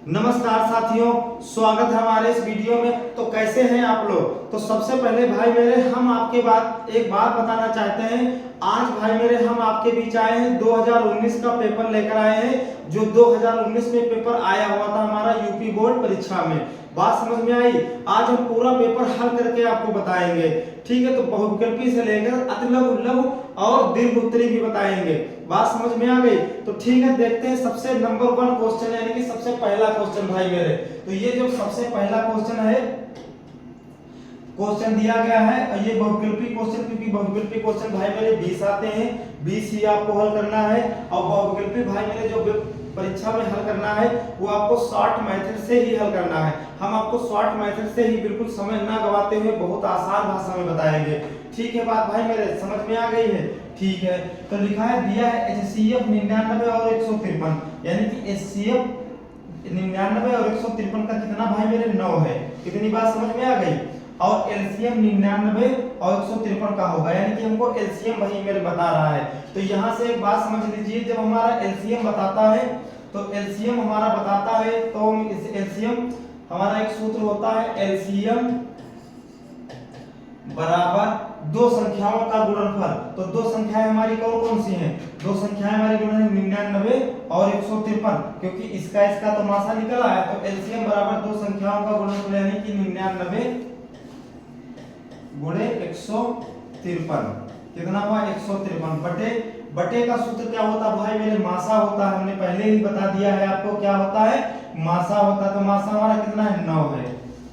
नमस्कार साथियों, स्वागत है हमारे इस वीडियो में। तो कैसे हैं आप लोग। तो सबसे पहले भाई मेरे हम आपके एक बात बताना चाहते हैं। आज भाई मेरे हम आपके बीच आए हैं 2019 का पेपर लेकर आए हैं, जो 2019 में पेपर आया हुआ था हमारा यूपी बोर्ड परीक्षा में। बात समझ में आई। आज हम पूरा पेपर हल करके आपको बताएंगे, ठीक है। तो बहुविकल्पी से लेकर अतिलघु, लघु और दीर्घ उत्तरी भी बताएंगे। बात समझ में आ गई। तो ठीक है, देखते हैं सबसे नंबर 1 क्वेश्चन, यानी कि सबसे पहला क्वेश्चन भाई मेरे। तो ये जो सबसे पहला क्वेश्चन है, क्वेश्चन दिया गया है और ये बहुविकल्पी क्वेश्चन, क्योंकि बहुविकल्पी क्वेश्चन भाई मेरे 20 आते हैं, 20 ही आपको हल करना है। और बहुविकल्पी भाई मेरे जो परीक्षा में हल करना है वो आपको शॉर्ट मेथड से ही हल करना है। हम आपको शॉर्ट मेथड से ही बिल्कुल समय ना गवाते हुए बहुत आसान भाषा में बताएंगे, ठीक है। बात भाई मेरे समझ में आ गई है, ठीक है। तो लिखा है, दिया है HCF 99 और 153, यानी कि HCF 99 और 153 का कितना भाई मेरे 9 है। कितनी बात समझ में आ गई। और एलसीएम 99 और 153 का होगा, यानी कि हमको एलसीएम भाई मेरे बता रहा है। तो यहाँ से एक बात समझ लीजिए, जब हमारा एलसीएम बताता है तो एलसीएम हमारा बताता है तो इस एलसीएम हमारा एक सूत्र होता है, एलसीएम बराबर दो संख्याओं का गुणनफल। तो दो संख्याएं हमारी कौन कौन सी हैं। दो संख्याएं हमारी गुणन है 99 और 153, क्योंकि इसका तमाशा निकल आया। तो एलसीएम बराबर दो संख्याओं का गुणनफल, यानी कि 99 गुणे 153, कितना हुआ 153 बटे का सूत्र क्या होता है भाई मेरे, मासा होता है। हमने पहले ही बता दिया है आपको, क्या होता है, मासा होता है। तो मासा हमारा कितना है, 9 है।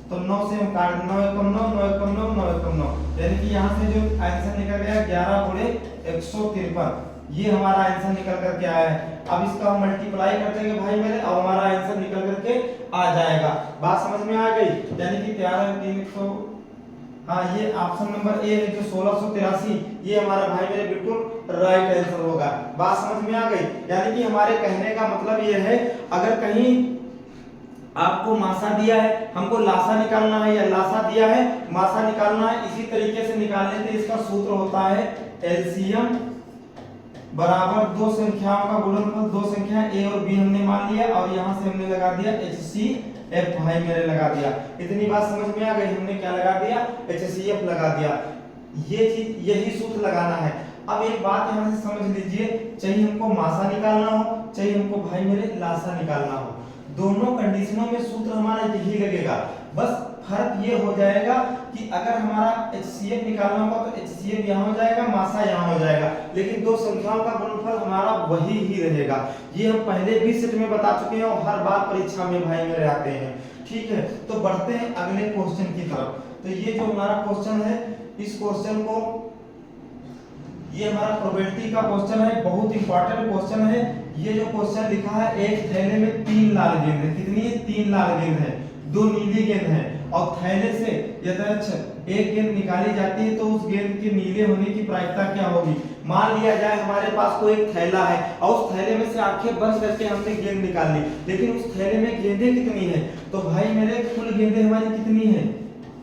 तो 9 से हम काट 9 एकम 9, 9 एकम 9, 9 एकम 9, यानी कि यहाँ से जो आंसर निकल गया 11 गुणे 153, ये हमारा आंसर निकल करके आया है। अब इसका हम मल्टीप्लाई कर देंगे भाई मेरे, अब हमारा आंसर निकल करके आ जाएगा। बात समझ में आ गई। यानी कि 13 3 100, हाँ ये ऑप्शन नंबर ए है जो 1683, ये हमारा भाई मेरे बिल्कुल राइट आंसर होगा। बात समझ में आ गई। यानी कि हमारे कहने का मतलब ये है, अगर कहीं आपको मासा दिया है, हमको लासा निकालना है, या लासा दिया है मासा निकालना है, इसी तरीके से निकालने के इसका सूत्र होता है एलसीएम बराबर दो संख्याओं का गुणनफल। दो संख्या ए और बी हमने मान लिया और यहाँ से हमने लगा दिया HCF भाई मेरे लगा दिया। इतनी बात समझ में आ गई। हमने क्या लगा दिया, HCF लगा दिया। ये चीज यही सूत्र लगाना है। अब एक बात यहाँ से समझ लीजिए, चाहे हमको मासा निकालना हो, चाहे हमको भाई मेरे लासा निकालना हो, दोनों कंडीशनों में सूत्र हमारा यही लगेगा। बस फर्क ये हो जाएगा कि अगर हमारा HCF निकालना होगा तो HCF यहाँ हो जाएगा, मासा यहाँ हो जाएगा, लेकिन दो संख्याओं का गुणनफल हमारा वही ही रहेगा। ये हम पहले भी सेट में बता चुके हैं और हर बार परीक्षा में भाई मेरे आते हैं, ठीक है। तो बढ़ते हैं अगले क्वेश्चन की तरफ। तो ये जो हमारा क्वेश्चन है, इस क्वेश्चन को, ये हमारा प्रोबेबिलिटी का क्वेश्चन है, बहुत इंपॉर्टेंट क्वेश्चन है। ये जो क्वेश्चन लिखा है, एक थैले में 3 लाल गेंद है। कितनी है, 3 लाल गेंद है, 2 नीली गेंद है। और थैले से यथेच्छ एक गेंद निकाली जाती है तो उस गेंद के नीले होने की प्रायिकता क्या होगी। मान लिया जाए हमारे पास कोई एक थैला है और उस थैले में से आंखें बंद करके हमने गेंद निकाल ली, लेकिन उस थैले में गेंदें कितनी है। तो भाई मेरे कुल गेंदें हमारी कितनी है,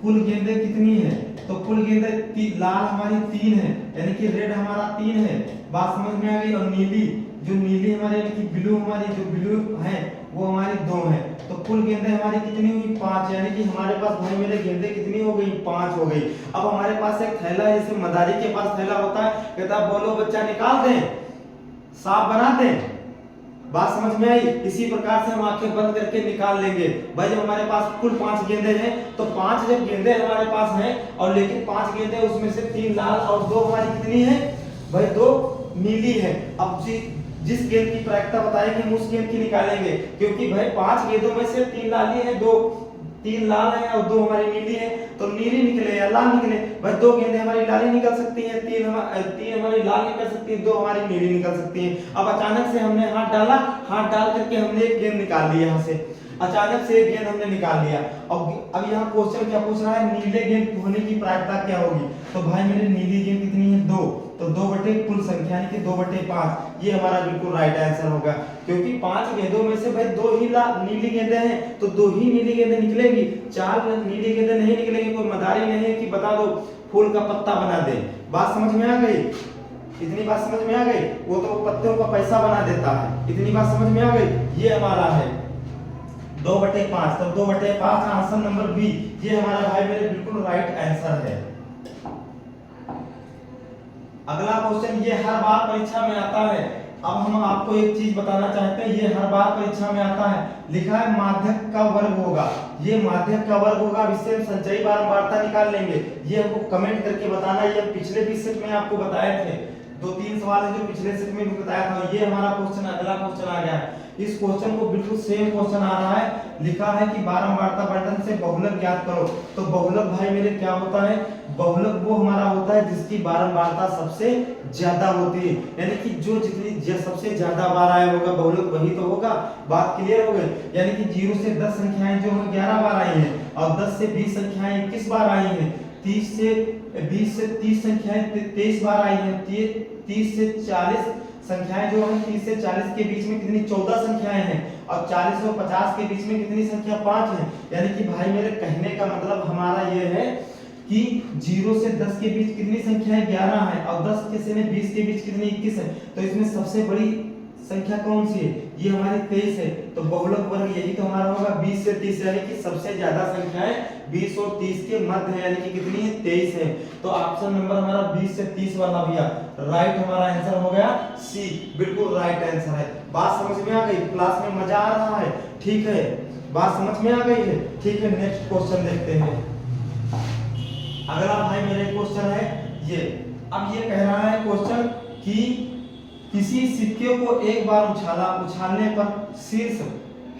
कुल गेंदें कितनी है। तो कुल गेंदें लाल हमारी 3 है, यानी कि रेड हमारा 3 है। बात समझ में आ गई। और नीली, जो नीली हमारे यानी कि ब्लू, हमारी जो ब्लू है वो हमारी 2 है। तो कुल गेंदें हमारी कितनी हुई, 5, यानी कि हमारे पास भाई मेरे गेंदें कितनी हो गई, 5 हो गई। अब हमारे पास एक थैला है, जैसे मदारी के पास थैला होता है, कहता बोलो बच्चा निकाल दें, साफ बना दें। बात समझ में आई। इसी प्रकार से हम आंखें बंद करके निकाल लेंगे। भाई जब हमारे पास कुल 5 गेंदें हैं, तो 5 जब गेंदें हमारे पास हैं और लेकिन 5 गेंदें उसमें से 3 लाल और 2 हमारी कितनी है भाई, 2 नीली है। अब जिस गेंद की प्रायिकता बताएंगे हम उस गेंद की निकालेंगे, क्योंकि भाई 5 गेंदों में से 3 लाली है, 3 लाल है और 2 हमारी नीली है। तो नीली निकले या लाल निकले, भाई 2 गेंदें हमारी लाली निकल सकती हैं, 3 हमारी लाल निकल सकती है, 2 हमारी नीली निकल सकती हैं। अब अचानक से हमने हाथ डाला, हाथ डाल करके हमने एक गेंद निकाल ली, यहाँ से अचानक से एक गेंद हमने निकाल लिया। अब यहाँ क्वेश्चन क्या पूछ रहा है, नीले गेंद होने की प्रायिकता क्या होगी। तो भाई मेरे नीली गेंद कितनी है, 2। तो 2 बटे कुल संख्या, यानी कि 2 बटे 5, ये हमारा बिल्कुल राइट आंसर होगा। क्योंकि 5 गेंदों में से भाई 2 ही नीली गेंदें हैं, तो 2 ही नीली गेंदें निकलेंगी, 4 नीली गेंदें नहीं निकलेंगी। कोई मदारी नहीं है कि बता दो फूल का पत्ता बना दे। बात समझ में आ गई। इतनी बात समझ में आ गई। वो तो पत्तों का पैसा बना देता है। इतनी बात समझ में आ गई। ये हमारा है, 2/5, तो 2/5 आंसर नंबर बी, ये हमारा भाई मेरे बिल्कुल राइट आंसर है। अगला क्वेश्चन, ये हर बार परीक्षा में आता है। अब हम आपको एक चीज बताना चाहते हैं, ये हर बार परीक्षा में आता है। लिखा है माध्यक का वर्ग होगा, ये माध्यक का वर्ग होगा। अब इससे हम संचयी बारंबारता निकाल लेंगे। ये हमको कमेंट करके बताना, ये पिछले भी सेट में आपको बताए थे। 2-3 सवाल है जो पिछले सेट में भी बताया था। ये हमारा क्वेश्चन, अगला क्वेश्चन आ गया है। इस क्वेश्चन को बिल्कुल सेम क्वेश्चन आ रहा है। लिखा है कि बारंबारता बंटन से बहुलक ज्ञात करो। तो बहुलक भाई मेरे क्या होता है? बहुलक वो हमारा होता है जिसकी बारंबारता सबसे ज्यादा होती है, यानी कि जो जितनी सबसे ज्यादा बार आया होगा बहुलक वही तो होगा। बात क्लियर हो गई? यानी कि 0 से 10 संख्याएं जो है 11 बार आई हैं, और 10 से 20 संख्याएं 21 बार आई हैं, 30 से 20 से 30 संख्याएं 23 बार आई हैं, 30 से 40 संख्याएं जो है 30 से 40 के बीच में कितनी 14 संख्याएं हैं, और 40 और 50 के बीच में कितनी संख्या 5 है। यानी कि भाई मेरे कहने का मतलब हमारा ये है कि 0 से 10 के बीच कितनी संख्याएं 11 है, और 10 के से 20 के बीच कितनी 21 है। तो इसमें सबसे बड़ी संख्या कौन सी है? ये हमारी 23 है। तो बहुलक वर्ग यही तो हमारा होगा 20 से 30, यानी कि सबसे ज्यादा संख्याएं 20 और 30 के मध्य है, यानी कि कितनी है? 23 है। तो ऑप्शन नंबर हमारा 20 से 30 वाला भैया राइट हमारा आंसर हो गया सी, बिल्कुल राइट आंसर है। बात समझ में आ गई? क्लास में मजा आ रहा है? ठीक है, बात समझ में आ गई है? ठीक है, नेक्स्ट क्वेश्चन देखते हैं। अगला भाई मेरे क्वेश्चन है ये। अब ये कह रहा है क्वेश्चन कि किसी सिक्के को एक बार उछालने पर शीर्ष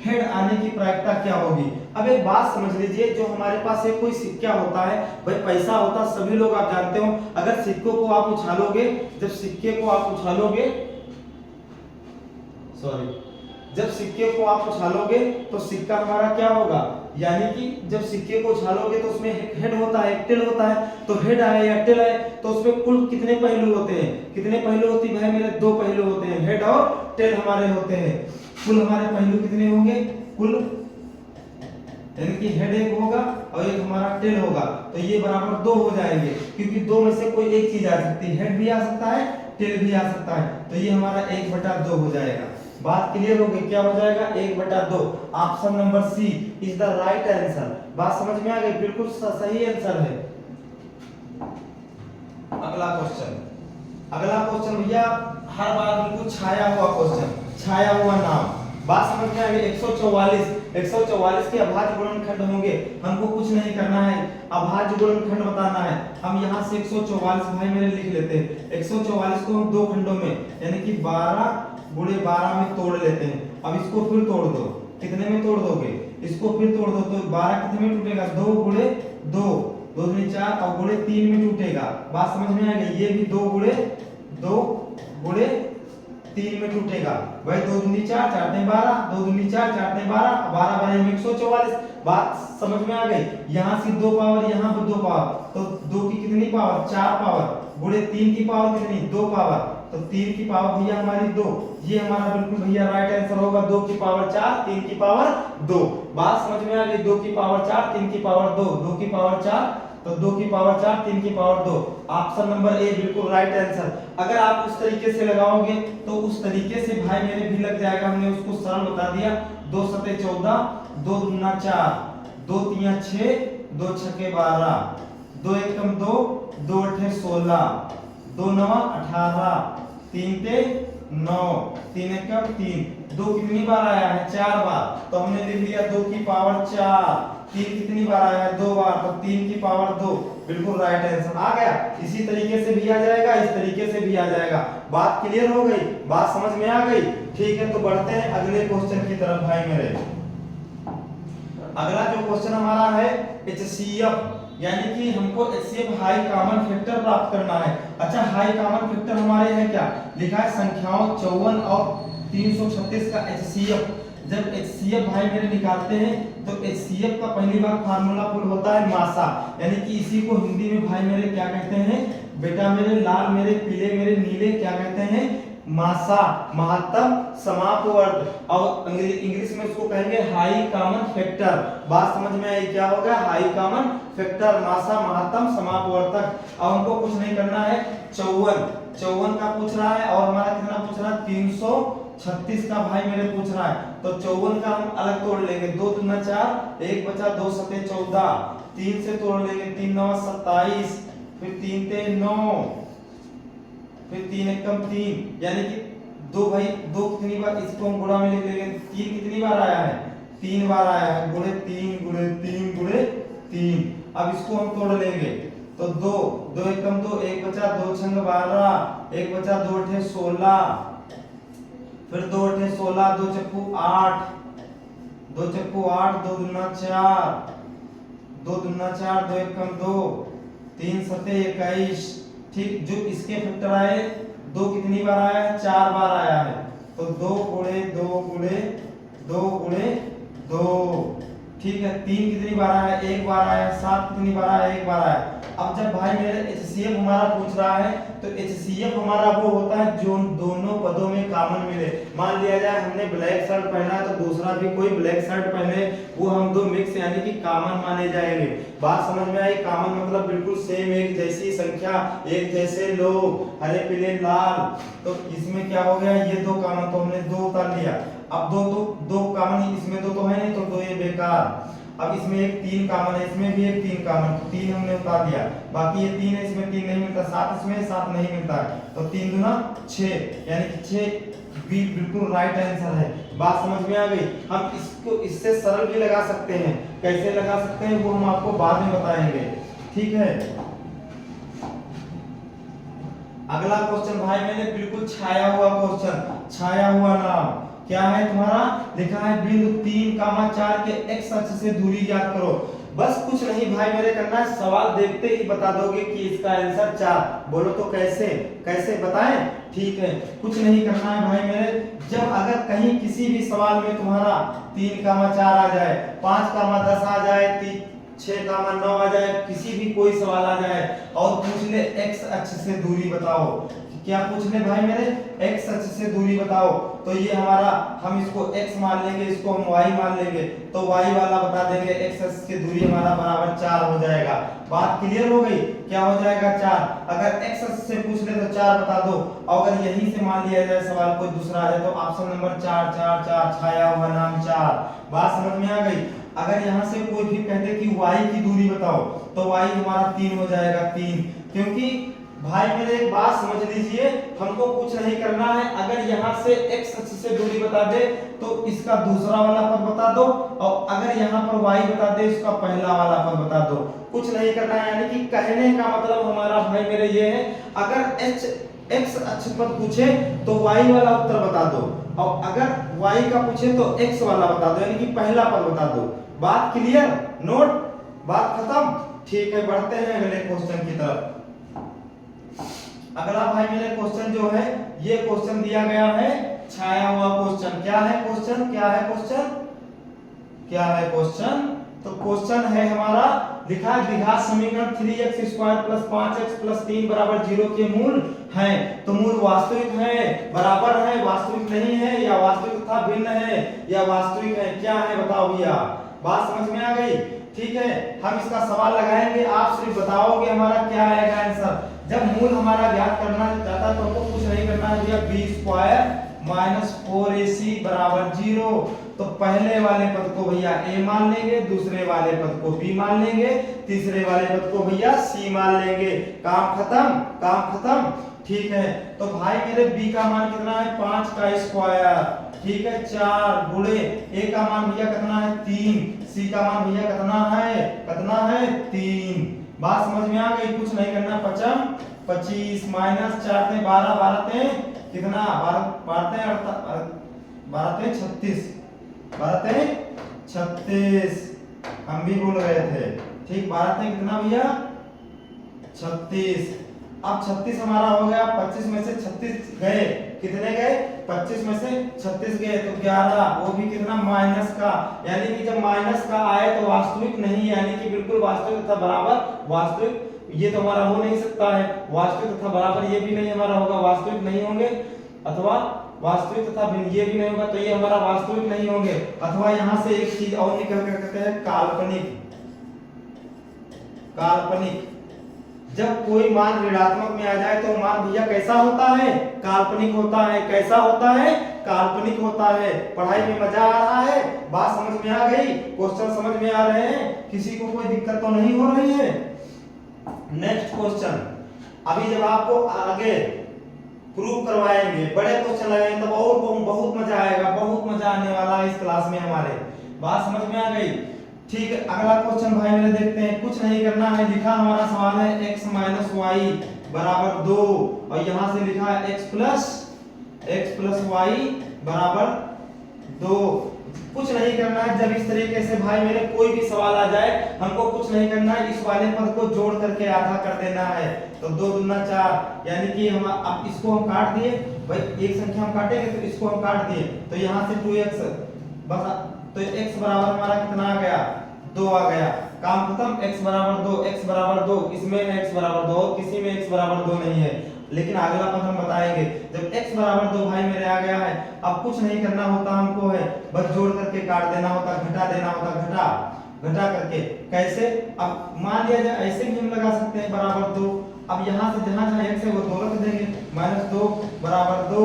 हेड आने की प्रायिकता क्या होगी? अब एक बात समझ लीजिए, जो हमारे पास एक कोई सिक्का होता है, भाई पैसा होता है, सभी लोग आप जानते हो। अगर सिक्कों को आप उछालोगे, जब सिक्के को आप उछालोगे, जब सिक्के को आप उछालोगे तो सिक्का हमारा क्या होगा? यानी कि जब सिक्के को उछालोगे तो उसमें हेड होता है, टेल होता है। तो हेड आए या टेल आए तो उसमें कुल कितने पहलू होते हैं? कितने पहलू होती है भाई मेरे? 2 पहलू होते हैं, हेड और टेल हमारे होते हैं। कुल हमारे पहलू कितने होंगे? कुल, यानी कि हेड एक होगा और एक हमारा टेल होगा, तो ये बराबर 2 हो जाएंगे, क्योंकि 2 में से कोई एक चीज आ सकती है, हेड भी आ सकता है, टेल भी आ सकता है। तो ये हमारा 1/2 हो जाएगा। बात क्लियर हो गई? क्या हो जाएगा? 1/2। Option number C is the right answer. बात समझ में आ गई? बिल्कुल सही आंसर है। अगला क्वेश्चन भैया हर बार बिल्कुल छाया हुआ क्वेश्चन, छाया हुआ नाम। बात समझ में आ गई? 144 के अभाज्य गुणनखंड होंगे। हमको कुछ नहीं करना है, अभाज्य गुणनखंड बताना है। हम यहाँ से 144 भाई मेरे लिख लेते हैं। 144 को हम 2 खंडों में, यानी कि 12 गुणे 12 में तोड़ लेते हैं। अब इसको फिर तोड़ दो, कितने में तोड़ दोगे? इसको फिर तोड़ दो तो 12 कितने में टूटेगा? 2 गुणे 2, 2 दूनी 4 और गुणे 3 में टूटेगा। बात समझ में आ गई? ये भी 2 गुणे 3 में टूटेगा। भाई 2 दूनी 4, 4 दूनी 12, 2 दूनी 4, 4 दूनी 12, 12 12 में 144। बात समझ में आ गई? यहाँ से 2 पावर, यहाँ पर 2 पावर, तो 2 की कितनी पावर? 4 पावर, गुणे 3 की पावर कितनी? 2 पावर, तो 3 की पावर भैया हमारी 2। ये हमारा बिल्कुल भैया राइट आंसर होगा। 2 की पावर 4, 3 की पावर 2। बात समझ में आ गई? 2 की पावर 4, 3 की पावर 2, 2 की पावर 4, तो 2 की पावर 4, 3 की पावर 2। ऑप्शन नंबर ए बिल्कुल राइट आंसर। अगर आप उस तरीके से लगाओगे तो उस तरीके से भाई मेरे भी लग जाएगा। हमने उसको सरल बता दिया। 2 सते 14, 2 दूना 4, 2 तिया 6, 2 छके 12, 2 एकम 2, 2 अठे 16, 2 नवा 18, 3 ते 9, 3 एकम 3। 2 कितनी बार आया है? 4 बार, तो हमने लिख लिया 2 की पावर 4। 3 कितनी बार आया है? 2 बार, तो 3 की पावर 2। बिल्कुल राइट आंसर आ गया। इसी तरीके से भी आ जाएगा, इस तरीके से भी आ जाएगा। बात क्लियर हो गई? बात समझ में आ गई? ठीक है, तो बढ़ते हैं अगले क्वेश्चन की तरफ भाई मेरे। अगला जो क्वेश्चन हमारा है HCF, यानी कि हमको HCF हाई कॉमन फैक्टर प्राप्त करना है। अच्छा, हाई कॉमन फैक्टर हमारे है क्या? लिखा है संख्याओं 54 और 336 का HCF। जब HCF भाई मेरे निकालते हैं तो HCF का पहली बार फार्मूला पुल होता है मासा, यानी कि इसी को हिंदी में भाई मेरे क्या कहते हैं? बेटा मेरे लाल, मेरे पीले, मेरे नीले, क्या कहते हैं? मासा, महत्तम समापवर्त। और इंग्लिश में इसको कहेंगे हाई कॉमन फैक्टर। बात समझ में आई? क्या होगा? हाई कॉमन फैक्टर, मासा, महत्तम, समापवर्तक। अब हमको कुछ नहीं करना है। 54 का पूछ रहा है, और हमारा कितना पूछ रहा है? 36 का भाई मेरे पूछ रहा है, तो 54 का हम अलग तोड़ लेंगे, 2 दूना 4, 1 बचा, 2 सते 14, 3 से तोड़ लेंगे, 3 9 27, फिर 3 ते 9, फिर 3 एकम 3, यानी कि दो भाई दो कितनी बार, इसको हम गुणा में लिख लेंगे, 3 कितनी बार आया है, 3 बार आया है, गुणे 3 गुणे 3 गुणे 3। अब इसको हम तोड़ लेंगे, तो 2 2 एकम 2, 1 बचा, 2 छंग 12, 1 बचा, 2 अठे 16, फिर 2 अठे 16, 2 चक्कू 8, 2 चक्कू 8, 2 दूना 4, 2 दूना 4, 2 एकम 2, 3 सते 21। ठीक, जो इसके फैक्टर आए, 2 कितनी बार आया है, 4 बार आया है, तो 2 गुणे 2 गुणे 2 गुणे 2। ठीक है, 3 कितनी बार आया है, 1 बार आया, 7 कितनी बार आया, 1 बार आया। अब जब भाई मेरे HCF हमारा पूछ रहा है, तो HCF हमारा वो होता है जो दोनों पदों में कॉमन मिले। मान लिया जाए हमने ब्लैक शर्ट पहना है, तो दूसरा भी कोई ब्लैक शर्ट पहने, वो हम दो मिक्स यानी कि कॉमन माने जाएंगे। बात समझ में आई? कॉमन मतलब बिल्कुल सेम, एक जैसी संख्या, एक जैसे लोग, हरे पीले लाल। तो इसमें क्या हो गया, ये दो कॉमन, तो हमने दो उतार लिया। अब दो कॉमन, इसमें दो तो है नहीं, तो दो ये बेकार। अब इसमें एक 3 कॉमन है, इसमें भी एक 3 कॉमन, 3 हमने उतार दिया, बाकी ये 3 है, इसमें 3 नहीं मिलता, 7 इसमें 7 नहीं मिलता है, तो 3 दूना 6, यानी कि 6 भी बिल्कुल राइट आंसर है। बात समझ में आ गई? हम इसको इससे सरल भी लगा सकते हैं, कैसे लगा सकते हैं वो हम आपको बाद में बताएंगे। ठीक है, अगला क्वेश्चन भाई मैंने बिल्कुल छाया हुआ क्वेश्चन, छाया हुआ नाम क्या है तुम्हारा, लिखा है बिंदु 3,4 के x अक्ष से दूरी ज्ञात करो। बस कुछ नहीं भाई मेरे करना है, सवाल देखते ही बता दोगे कि इसका आंसर 4। बोलो तो कैसे, कैसे बताएं? ठीक है, कुछ नहीं करना है भाई मेरे, जब अगर कहीं किसी भी सवाल में तुम्हारा 3,4 आ जाए, 5,10 आ जाए, 6,9 आ जाए, किसी भी कोई सवाल आ जाए और पूछ ले x अक्ष से दूरी बताओ, क्या पूछ ले भाई मेरे, x अक्ष से दूरी बताओ, तो ये हमारा, हम इसको x मान लेंगे, इसको हम y मान लेंगे, तो y वाला बता देंगे, x अक्ष की दूरी हमारा बराबर 4 हो जाएगा। बात क्लियर हो गई? क्या हो जाएगा 4। अगर x अक्ष से पूछ ले तो 4 बता दो, और अगर यहीं से मान लिया जाए सवाल कोई दूसरा आ जाए, तो ऑप्शन नंबर 4 4 4, छाया हुआ नाम 4। बात समझ में आ गई? अगर यहाँ से कोई भी कहते कि y की दूरी बताओ, तो y हमारा 3 हो जाएगा, 3। क्योंकि भाई मेरे एक बात समझ लीजिए, हमको कुछ नहीं करना है, अगर यहाँ से x अक्ष से दूरी बता दे तो इसका दूसरा वाला पद बता दो, और अगर यहाँ पर y बता दे इसका पहला वाला पद बता दो। कुछ नहीं करना है, यानी कि कहने का मतलब हमारा भाई मेरे ये है, अगर x अक्ष पर पूछे तो y वाला उत्तर बता दो, और अगर y का पूछे तो x वाला बता दो, यानी कि पहला पद बता दो। बात क्लियर? नोट? बात खत्म? ठीक है, बढ़ते हैं अगले क्वेश्चन की तरफ। अगला भाई मेरे क्वेश्चन जो है, ये क्वेश्चन दिया गया है छाया हुआ क्वेश्चन। क्या है क्वेश्चन, क्या है क्वेश्चन, क्या है क्वेश्चन? तो क्वेश्चन है हमारा, लिखा है द्विघात समीकरण 3x² + 5x + 3 = 0 के मूल हैं। तो मूल वास्तविक है, बराबर है, वास्तविक नहीं है, या वास्तविक तथा भिन्न है, या वास्तविक है, क्या है बताओ भैया। बात समझ में आ गई? ठीक है, हम इसका सवाल लगाएंगे, आप सिर्फ बताओगे हमारा क्या आएगा आंसर। जब मूल हमारा ज्ञात करना चाहता तो हमको कुछ नहीं करना है भैया, b² - 4ac = 0। तो पहले वाले पद को भैया a मान लेंगे, दूसरे वाले पद को b मान लेंगे, तीसरे वाले पद को भैया c मान लेंगे। काम खत्म, काम खत्म। ठीक है, तो भाई मेरे b का मान कितना है, 5 का स्क्वायर, ठीक है, 4 गुणे a का मान भैया कितना है, 3, c का मान भैया कितना है 3। बात समझ में आ गई? कुछ नहीं करना, 25 - 4 × 12, 12 कितना, 12 36, 36 हम भी भूल गए थे। ठीक, 12 कितना भैया, 36। अब 36 हमारा हो गया, 25 में से 36 गए, कितने गए, 25 में से 36 गए, तो 11, वो भी कितना, माइनस का, यानी कि जब माइनस का आए तो वास्तविक नहीं, यानी कि बिल्कुल वास्तविक तथा बराबर। वास्तविक ये तो हमारा हो नहीं सकता है, वास्तविक तथा बराबर ये भी नहीं हमारा होगा, वास्तविक नहीं होंगे, अथवा वास्तविक तथा भिन्न ये भी नहीं होगा, तो ये हमारा वास्तविक नहीं होंगे। अथवा यहाँ से एक चीज और निकल कर कहते हैं काल्पनिक। काल्पनिक, जब कोई मान ऋणात्मक में आ जाए तो मान भैया कैसा होता है, काल्पनिक होता है। कैसा होता है, काल्पनिक होता है। पढ़ाई में मजा आ रहा है, बात समझ में आ गई, क्वेश्चन समझ में आ रहे हैं, किसी को कोई दिक्कत तो नहीं हो रही है। नेक्स्ट क्वेश्चन, अभी जब आपको आगे प्रूव करवाएंगे, बड़े क्वेश्चन लगाएंगे तब और बहुत मजा आएगा, बहुत मजा आने वाला है इस क्लास में हमारे। बात समझ में आ गई? ठीक है, अगला क्वेश्चन भाई मेरे देखते हैं। कुछ नहीं करना है, लिखा हमारा सवाल है x माइनस वाई बराबर 2 और यहां से लिखा है x प्लस वाई बराबर 2। कुछ नहीं करना है, जब इस तरीके से भाई मेरे कोई भी सवाल आ जाए, हमको कुछ नहीं करना है, इस वाले पद को जोड़ करके आधा कर देना है। तो 2 दूना 4, यानी कि हम अब इसको हम काट दिए भाई, एक संख्या हम काटेंगे तो इसको हम काट दिए, तो यहाँ से 2x बस, तो x बराबर हमारा कितना आ गया, 2 आ गया। काम खत्म, x बराबर 2, x बराबर 2, इसमें है x बराबर 2, किसी में x बराबर 2 नहीं है, लेकिन अगला पद हम बताएंगे। जब x बराबर 2 भाई मेरे आ गया है, अब कुछ नहीं करना होता हमको है, बस जोड़ करके काट देना होता, घटा देना होता, घटा करके। कैसे? अब मान लिया जाए ऐसे भी हम लगा सकते हैं बराबर 2। अब यहाँ से जहाँ जहाँ x है वो 2 रख देंगे, -2 बराबर 2,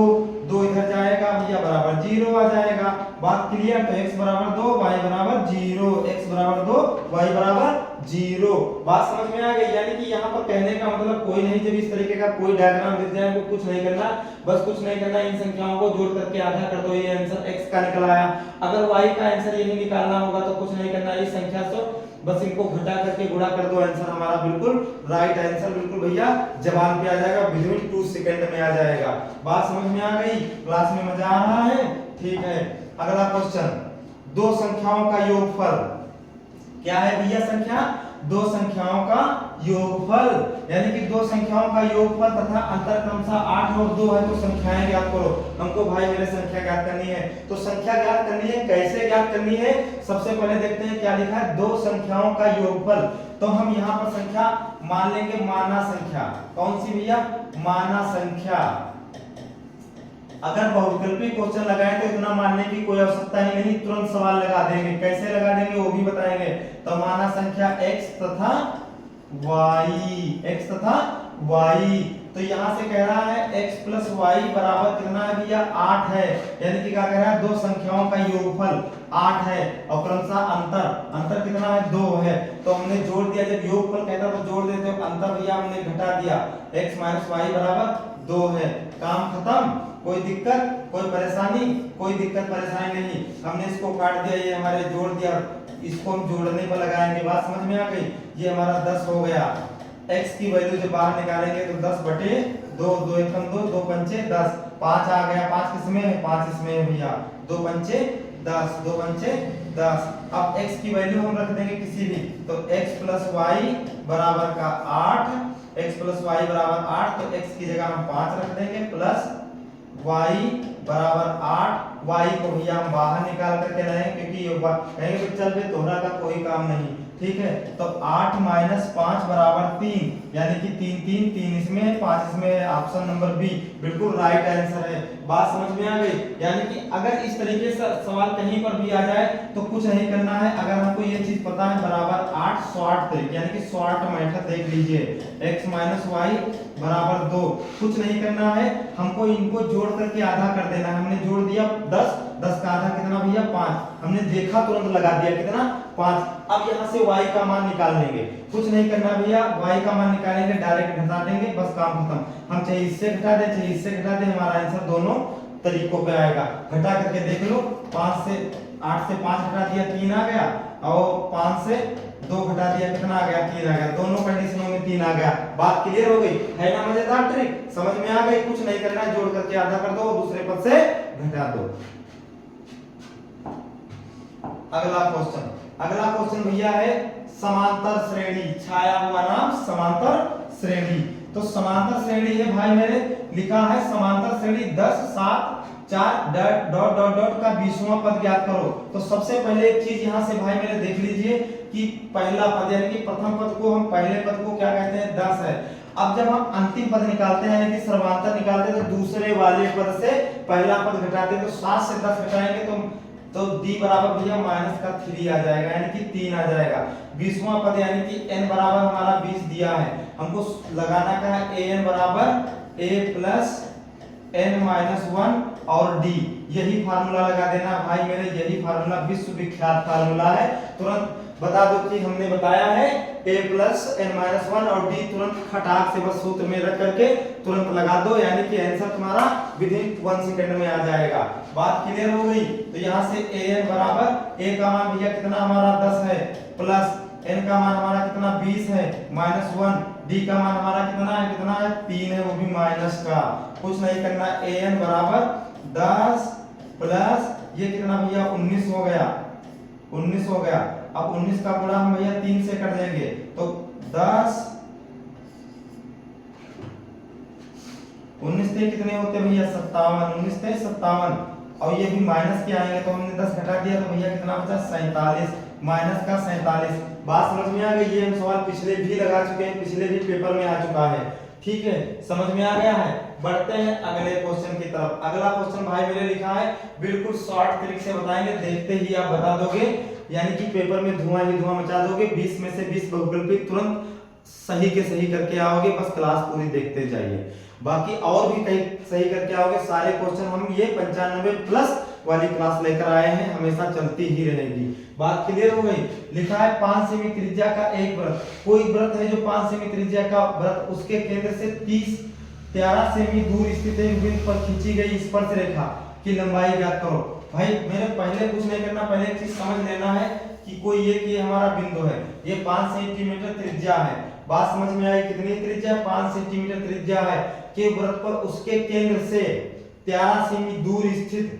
2 इधर जाएगा भैया बराबर 0 आ जाएगा। बात क्लियर? तो x बराबर 2 y बराबर 0, x बराबर 2 y बराबर 0। बात समझ में आ गई? यानी कि यहाँ पर कहने का मतलब कोई नहीं, जब इस तरीके का कोई डायग्राम दिख जाए तो कुछ नहीं करना, बस कुछ नहीं करना, इन संख्याओं को जोड़ करके आधा कर दो, ये आंसर x का निकल आया। अगर y का आंसर यही निकालना होगा तो कुछ नहीं करना, इस संख्या से बस इनको घटा करके गुणा कर दो, आंसर हमारा बिल्कुल राइट आंसर बिल्कुल भैया जवाब पे आ जाएगा, विदिन 2 सेकंड में आ जाएगा। बात समझ में आ गई? क्लास में मजा आ रहा है? ठीक है, अगला क्वेश्चन, दो संख्याओं का योगफल क्या है भैया? संख्या, दो संख्याओं का योगफल, यानी कि दो संख्याओं का योगफल तथा अंतर क्रमशः 8 और 2 है, तो संख्याएं ज्ञात करो। हमको भाई मेरे संख्या ज्ञात करनी है, तो संख्या ज्ञात करनी है, कैसे ज्ञात करनी है? सबसे पहले देखते हैं क्या लिखा है, दो संख्याओं का योगफल। तो हम यहाँ पर संख्या मान लेंगे माना संख्या, कौन सी भैया? माना संख्या। अगर बहुविकल्पी क्वेश्चन लगाए तो इतना मानने की कोई आवश्यकता ही नहीं, तुरंत सवाल लगा देंगे। कैसे लगा देंगे वो भी बताएंगे। तो माना संख्या x तथा y, तो यहाँ से कह रहा है x प्लस वाई बराबर कितना है भैया? 8 है, यानी कि क्या कह रहा है? दो संख्याओं का योगफल 8 है और क्रमशः अंतर कितना है? 2 है। तो हमने जोड़ दिया, जब योगफल कहता तो जोड़ देते, अंतर भैया हमने घटा दिया, x माइनस वाई बराबर 2 है। काम खत्म, कोई दिक्कत कोई परेशानी? कोई दिक्कत परेशानी नहीं, हमने इसको काट दिया, ये हमारे जोड़ दिया, इसको हम जोड़ने पर लगाएंगे। बात समझ में आ गई? ये हमारा 10 हो गया। x की वैल्यू जब बाहर निकालेंगे तो 10 बटे 2, 2 एकम 2, 2 पंचे 10, 5 आ गया। 5 किसमें है? 5 इसमें है भैया, 2 पंचे 10, 2 पंचे 10। अब x की वैल्यू हम रख देंगे किसी भी, तो x प्लस वाई बराबर का 8, x प्लस वाई बराबर 8, तो x की जगह हम 5 रख देंगे, प्लस y बराबर 8। y को भैया हम बाहर निकाल करके लाएंगे, क्योंकि ये कहेंगे तो चल बे तोहरा का कोई काम नहीं, ठीक है। तो 8 माइनस 5 बराबर 3, यानी कि 3 इसमें 5 इसमें, ऑप्शन नंबर बी बिल्कुल राइट आंसर है। बात समझ में आ गई? यानी कि अगर इस तरीके से सवाल कहीं पर भी आ जाए तो कुछ नहीं करना है। अगर हमको ये चीज पता है बराबर 8 शॉर्ट तरीके, यानी कि शॉर्ट मेथड देख लीजिए, x माइनस वाई बराबर 2, कुछ नहीं करना है, हमको इनको जोड़ करके आधा कर देना है। हमने जोड़ दिया 10, 10 का आधा कितना भैया? 5, हमने देखा तुरंत लगा दिया, कितना? 5। अब यहाँ से y का मान निकाल लेंगे, कुछ नहीं करना भैया, y का मान निकालेंगे, डायरेक्ट घटा देंगे, बस काम खत्म। हम चाहे इससे घटा दें चाहे इससे घटा दें, हमारा आंसर दोनों तरीकों पे आएगा। घटा करके देख लो, 8 से 5 घटा दिया 3 आ गया, और 5 से 2 घटा दिया कितना आ गया? 3 आ गया। दोनों कंडीशनों में 3 आ गया। बात क्लियर हो गई है ना? मजेदार ट्रिक समझ में आ गई? कुछ नहीं करना है, जोड़ करके आधा कर दो, दूसरे पद से घटा दो। अगला क्वेश्चन भैया है समांतर श्रेणी, छाया हुआ नाम समांतर श्रेणी। तो समांतर श्रेणी है भाई मेरे, लिखा है समांतर श्रेणी 10 7 4 डॉट डॉट डॉट का 20वां पद ज्ञात करो। तो सबसे पहले एक चीज यहां से भाई मेरे देख लीजिए कि पहला पद, यानी कि प्रथम पद को हम पहले पद को क्या कहते हैं? 10 है। अब जब हम अंतिम पद निकालते हैं, यानी कि सर्वांतर निकालते हैं, तो दूसरे वाले पद से पहला पद घटाते हैं, तो 7 से 10 घटाएंगे तो d बराबर भैया माइनस का 3 आ जाएगा, यानी कि 3 आ जाएगा। 20वां पद यानी कि n बराबर हमारा 20 दिया है, हमको लगाना क्या है? an बराबर a प्लस n माइनस 1 और डी, यही फार्मूला लगा देना भाई मेरे, यही फार्मूला विश्व विख्यात फार्मूला है। तुरंत बता दो कि हमने बताया है a प्लस n माइनस 1 और d, तुरंत खटाक से बस सूत्र में रख करके तुरंत लगा दो, यानी कि आंसर तुम्हारा विद इन 1 सेकंड में आ जाएगा। बात क्लियर हो गई? तो यहाँ से an बराबर a का मान भैया कितना हमारा 10 है, प्लस n का मान हमारा कितना 20 है, माइनस 1, d का मान हमारा कितना है 3 है, वो भी माइनस का, कुछ नहीं करना। an बराबर 10 प्लस ये कितना भैया 19 हो गया, 19 हो गया। अब 19 का गुणा हम भैया 3 से कर देंगे तो 10, 19 से कितने होते भैया 57, 19 से 57, और ये भी माइनस के आएंगे तो हमने 10 घटा दिया तो भैया कितना बचा 47, माइनस का 47। बात समझ में आ गई? ये हम सवाल पिछले भी लगा चुके हैं, पिछले भी पेपर में आ चुका है, ठीक है, समझ में आ गया है। बढ़ते हैं अगले क्वेश्चन की तरफ। अगला क्वेश्चन भाई मेरे लिखा है, बिल्कुल शॉर्ट तरीके से बताएंगे, देखते ही आप बता दोगे, यानी कि पेपर में धुआं ही धुआं मचा दोगे। 20 में से 20 बहुविकल्पित तुरंत सही के सही करके आओगे, बस क्लास पूरी देखते जाइए। बाकी और भी कई सही करके आओगे, सारे क्वेश्चन हम ये 95 प्लस वाली क्लास लेकर आए हैं, हमेशा चलती ही रहेगी। बात क्लियर हो गई? लिखा है 5 सेमी त्रिज्या का एक वृत्त, कोई वृत्त है जो 5 सेमी त्रिज्या का वृत्त, उसके केंद्र से 13 सेमी दूर स्थित एक बिंदु पर खींची गई स्पर्श रेखा की लंबाई ज्ञात करो। भाई मेरे पहले कुछ नहीं करना, पहले एक चीज समझ लेना है कि कोई ये हमारा बिंदु है, ये 5 सेंटीमीटर त्रिज्या है। बात समझ में आई? कितनी त्रिज्या? 5 सेंटीमीटर त्रिज्या है के वृत्त पर उसके केंद्र से 13 सेमी दूर स्थित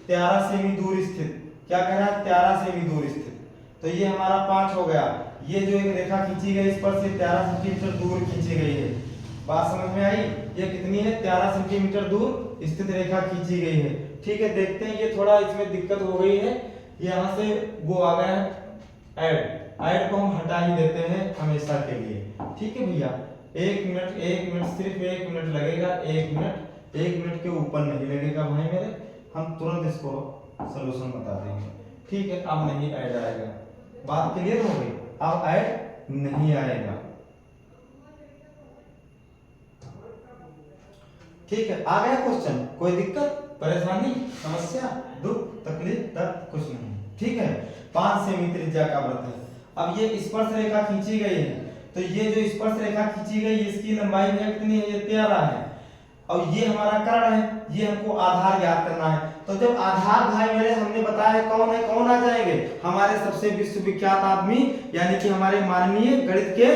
13 सेमी दूर स्थित, क्या कह रहा है 13 सेमी दूर स्थित, तो ये हमारा 5 हो गया। ये जो एक रेखा खींची गई इस पर से 13 सेंटीमीटर दूर खींची गई है। बात समझ में आई? ये कितनी है 13 सेंटीमीटर दूर स्थित रेखा खींची गई है, ठीक है। देखते हैं, ये थोड़ा इसमें दिक्कत हो गई है, यहाँ से वो आ गया है ऐड को हम हटा ही देते हैं हमेशा के लिए, ठीक है भैया। 1 मिनट सिर्फ 1 मिनट लगेगा, 1 मिनट के ऊपर नहीं लगेगा भाई मेरे, हम तुरंत इसको सलूशन बता देंगे, ठीक है। अब नहीं ऐड आएगा, बात क्लियर हो गई? अब ऐड नहीं आएगा, ठीक है। आ गया क्वेश्चन? कोई दिक्कत परेशानी समस्या दुख तकलीफ तक कुछ नहीं, ठीक है। 5 सेमी त्रिज्या का वृत्त है, अब ये स्पर्श रेखा खींची गई है, तो ये जो स्पर्श रेखा खींची गई इसकी लंबाई में कितनी है? ये 13 है, और ये हमारा कर्ण है, ये हमको आधार ज्ञात करना है। तो जब आधार भाई मेरे हमने बताया है कौन है, कौन आ जाएंगे? हमारे सबसे विश्वविख्यात आदमी, यानी कि हमारे माननीय गणित के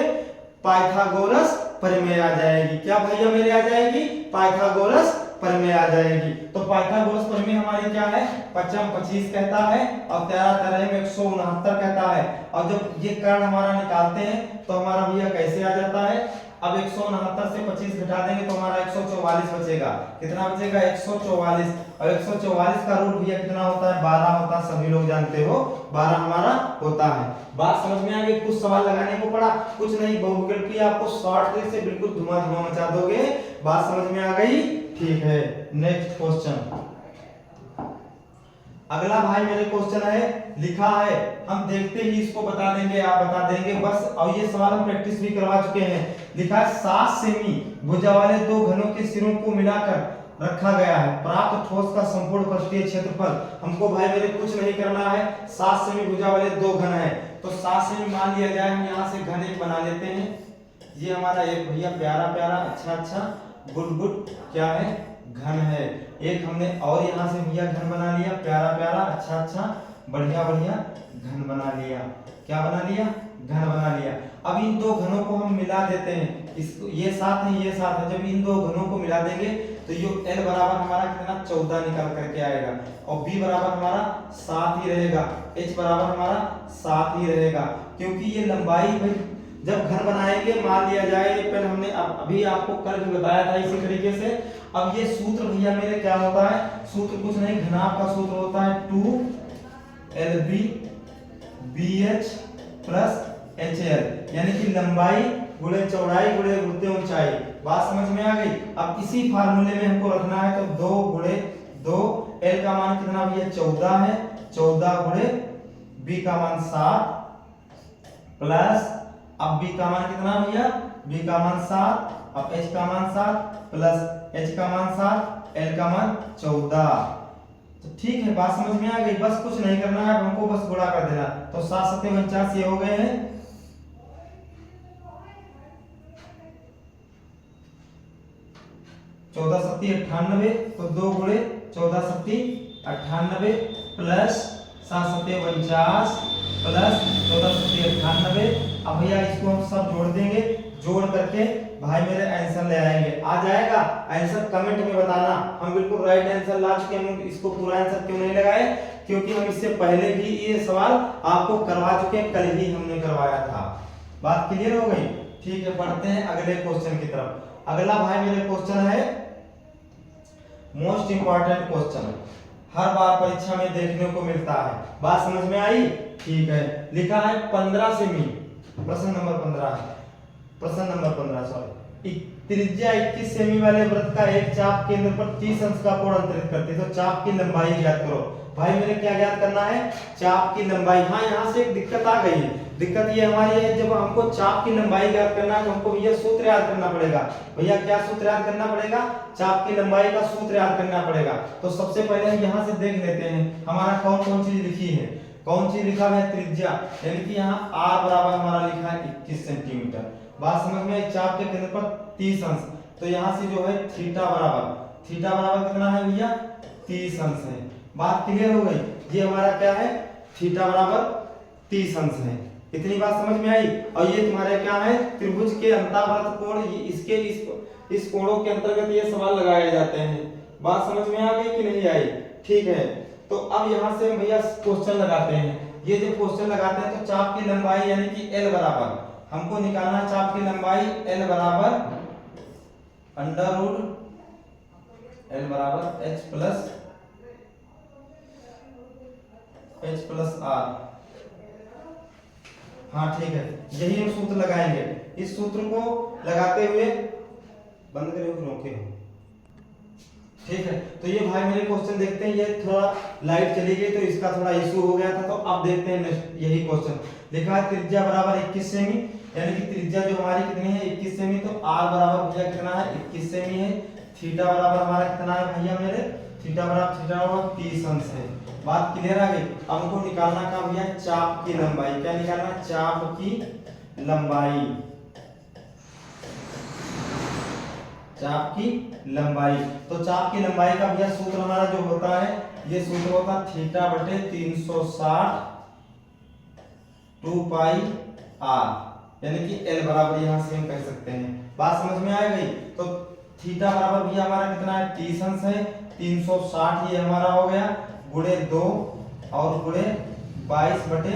पाइथागोरस प्रमेय आ जाएगी। क्या भैया मेरे आ जाएगी? पाइथागोरस प्रमेय आ जाएगी। तो पाइथागोरस प्रमेय हमारी क्या है? 5 25 कहता है और 13 13 में 169 कहता है। और जब ये कर्ण हमारा निकालते हैं तो हमारा भैया कैसे आ जाता है? अब 169 से 25 घटा देंगे तो हमारा 144 बचेगा। कितना बचेगा? 144। और 144 का रूट भैया कितना होता है? 12 होता है, सभी लोग जानते हो 12 हमारा होता है। बात समझ में आ गई? कुछ सवाल लगाने को पड़ा, कुछ नहीं, बहुविकल्पी आपको शॉर्ट ट्रिक से बिल्कुल धुआं धुआं मचा दोगे। बात समझ में आ गई? ठीक है, नेक्स्ट क्वेश्चन। अगला भाई मेरे क्वेश्चन है, लिखा है, हम देखते ही इसको बता देंगे, आप बता देंगे बस। और ये सवाल हम प्रैक्टिस भी करवा चुके हैं। लिखा है 7 सेमी भुजा वाले 2 घनों के सिरों को मिलाकर रखा गया है, प्राप्त ठोस का संपूर्ण पृष्ठीय क्षेत्रफल। हमको भाई मेरे कुछ नहीं करना है, 7 सेमी भुजा वाले 2 घन है, तो 7 सेमी मान लिया जाए। हम यहाँ से घन एक बना लेते हैं, ये हमारा एक भैया प्यारा प्यारा अच्छा गुड क्या है? घन है। एक हमने और यहाँ से भैया घन बना लिया, प्यारा प्यारा अच्छा बढ़िया घन बना लिया। क्या बना लिया? घन बना लिया। अब इन 2 घनों को हम मिला देते हैं, इसको ये 7 है, ये 7 है। जब इन 2 घनों को मिला देंगे तो ये L बराबर हमारा कितना 14 निकल करके आएगा, और B बराबर हमारा 7 ही रहेगा, H बराबर हमारा 7 ही रहेगा। क्योंकि ये लंबाई भाई जब घन बनाएंगे, मान लिया जाए, ये पहले हमने अभी आपको कल भी बताया था इसी तरीके से। अब ये सूत्र भैया मेरे क्या होता है? सूत्र कुछ नहीं, घनाभ का सूत्र होता है 2LB BH प्लस HL, यानी कि लंबाई गुणे चौड़ाई गुणे गुणित ऊंचाई। बात समझ में आ गई? अब इसी फार्मूले में हमको रखना है, तो 2 गुणे 2, L का मान कितना भैया 14 है, 14 गुणे B का मान 7 प्लस, अब B का मान कितना भैया? B का मान 7, अब H का मान 7 प्लस H का मान 7 L का मान 14। तो ठीक है, बात समझ में आ गई। बस कुछ नहीं करना है, हमको बस गुणा कर देना। तो 7 सत्ते 49 ये हो गए हैं 14 सत्ती 98, तो 2 गुणे 14 सत्ती 98 प्लस 7 सत्ते 49 प्लस 14 सत्ती 98। अब भैया इसको हम सब जोड़ देंगे, जोड़ करके भाई मेरे आंसर ले आएंगे। आ जाएगा आंसर कमेंट में बताना। हम बिल्कुल राइट आंसर ला चुके हैं। हम इसको पूरा आंसर क्यों नहीं लगाए, क्योंकि हम इससे पहले भी ये सवाल आपको करवा चुके हैं, कल ही हमने करवाया था। बात क्लियर हो गई? ठीक है, बढ़ते हैं अगले क्वेश्चन की तरफ। अगला भाई मेरे क्वेश्चन है मोस्ट इंपॉर्टेंट क्वेश्चन, हर बार परीक्षा में देखने को मिलता है। बात समझ में आई? ठीक है, लिखा है 15 सेमी, प्रश्न नंबर 15 है, प्रश्न नंबर 15 सॉरी। त्रिज्या 21 सेमी वाले वृत्त का एक चाप केंद्र पर 30 अंश का कोण अंतरित करती है। तो चाप की लंबाई ज्ञात करो। भाई मेरे क्या ज्ञात करना है? चाप की लंबाई। हाँ, यहाँ से एक दिक्कत आ गई है। दिक्कत ये हमारी है, जब हमको चाप की लंबाई ज्ञात करना है तो हमको भैया सूत्र याद करना पड़ेगा। भैया क्या सूत्र याद करना पड़ेगा? चाप की लंबाई का सूत्र याद करना पड़ेगा। तो सबसे पहले हम यहाँ से देख लेते हैं हमारा कौन कौन चीज लिखी है। कौन चीज लिखा है? त्रिज्या, यानी कि यहाँ r बराबर हमारा लिखा है 21 सेंटीमीटर। बात समझ में आई? चाप के केंद्र पर 30 अंश, तो यहाँ से जो है थीटा बराबर कितना है भैया? 30 अंश है। बात क्लियर हो गई? ये हमारा क्या है? थीटा बराबर 30 अंश है। इतनी बात समझ में आई? और ये तुम्हारे क्या है? त्रिभुज के अंतःवर्त कोण, इसके इस कोणों के अंतर्गत ये सवाल लगाए जाते हैं। बात समझ में आ गई कि नहीं आई? ठीक है, तो अब यहाँ से भैया क्वेश्चन लगाते हैं। ये जब क्वेश्चन लगाते हैं तो चाप की लंबाई यानी कि L बराबर हमको निकालना, चाप की लंबाई L बराबर अंडर रूट L बराबर H प्लस R। हाँ ठीक है, यही हम सूत्र लगाएंगे। इस सूत्र को लगाते हुए बंद करें रोके हो। ठीक है, तो ये भाई मेरे क्वेश्चन देखते हैं। ये थोड़ा लाइट चली गई तो इसका थोड़ा इशू हो गया था, तो अब देखते हैं नेक्स्ट यही क्वेश्चन। लिखा है त्रिज्या बराबर 21 सेमी, यानी कि त्रिज्या जो हमारी कितनी है? 21 सेमी। तो r बराबर भैया कितना है? 21 सेमी है। थीटा बराबर हमारा कितना है भैया मेरे? थीटा बराबर 30 अंश है। बात क्लियर आ गई? अब हमको निकालना क्या भैया? चाप की लंबाई। क्या निकालना? चाप की लंबाई। चाप की लंबाई, तो चाप की लंबाई का भैया सूत्र हमारा जो होता है, ये सूत्र होता है थीटा बटे 360 2 पाई r, यानी कि L बराबर यहाँ से हम कह सकते हैं। बात समझ में आ गई? तो थीटा बराबर भैया हमारा कितना है? 30 अंश है। 360 ये हमारा हो गया गुणे 2 और गुणे 22 बटे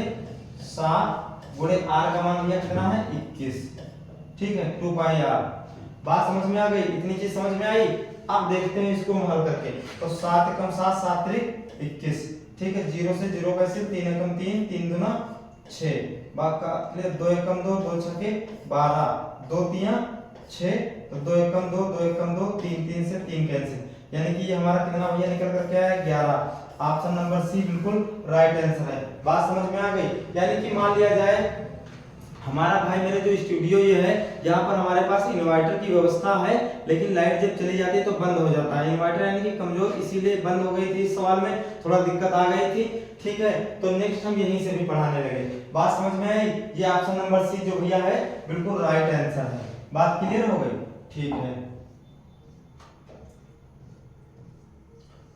7 गुणे r का मान भैया कितना है? 21। ठीक है, 2 पाई r। बात समझ में आ गई? इतनी चीज समझ में आई? अब देखते हैं इसको हल करके। तो 7 एकम 7 7 त्रिक 21। ठीक है, 0 से 0 कैसे? 3 एकम 3 3 दूना 6। बाकी 2 एकम 2 2 छके 12 2 तिया 6, तो 2 एकम 2 2 एकम 2 3 3 से 3 कैंसिल, यानी कि ये हमारा कितना भैया निकल कर क्या है? 11। ऑप्शन नंबर सी बिल्कुल राइट आंसर है। बात समझ में आ गई? यानी कि मान लिया जाए हमारा भाई मेरे जो स्टूडियो ये है, यहाँ पर हमारे पास इन्वर्टर की व्यवस्था है, लेकिन लाइट जब चली जाती है तो बंद हो जाता है। इन्वर्टर यानी कि कमजोर, इसीलिए बंद हो गई थी। इस सवाल में थोड़ा दिक्कत आ गई थी। ठीक है, तो नेक्स्ट हम यहीं से भी पढ़ाने लगे। बात समझ में आई? ये ऑप्शन नंबर सी जो भैया है बिल्कुल राइट आंसर है। बात क्लियर हो गई? ठीक है,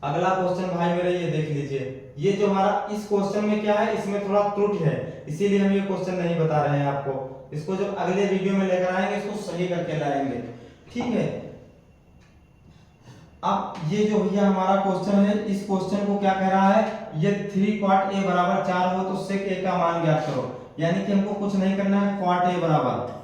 अगला क्वेश्चन भाई मेरे ये देख लीजिए। ये जो हमारा इस क्वेश्चन में क्या है? इसमें थोड़ा त्रुटि है, इसीलिए हम ये क्वेश्चन नहीं बता रहे हैं आपको। इसको जब अगले वीडियो में लेकर आएंगे इसको सही करके लाएंगे। ठीक है, अब ये जो भैया हमारा क्वेश्चन है, इस क्वेश्चन को क्या कह रहा है? ये 3 क्वाट a बराबर 4 हो तो sec a का मान ज्ञात करो। यानी कि हमको कुछ नहीं करना है। क्वाट a बराबर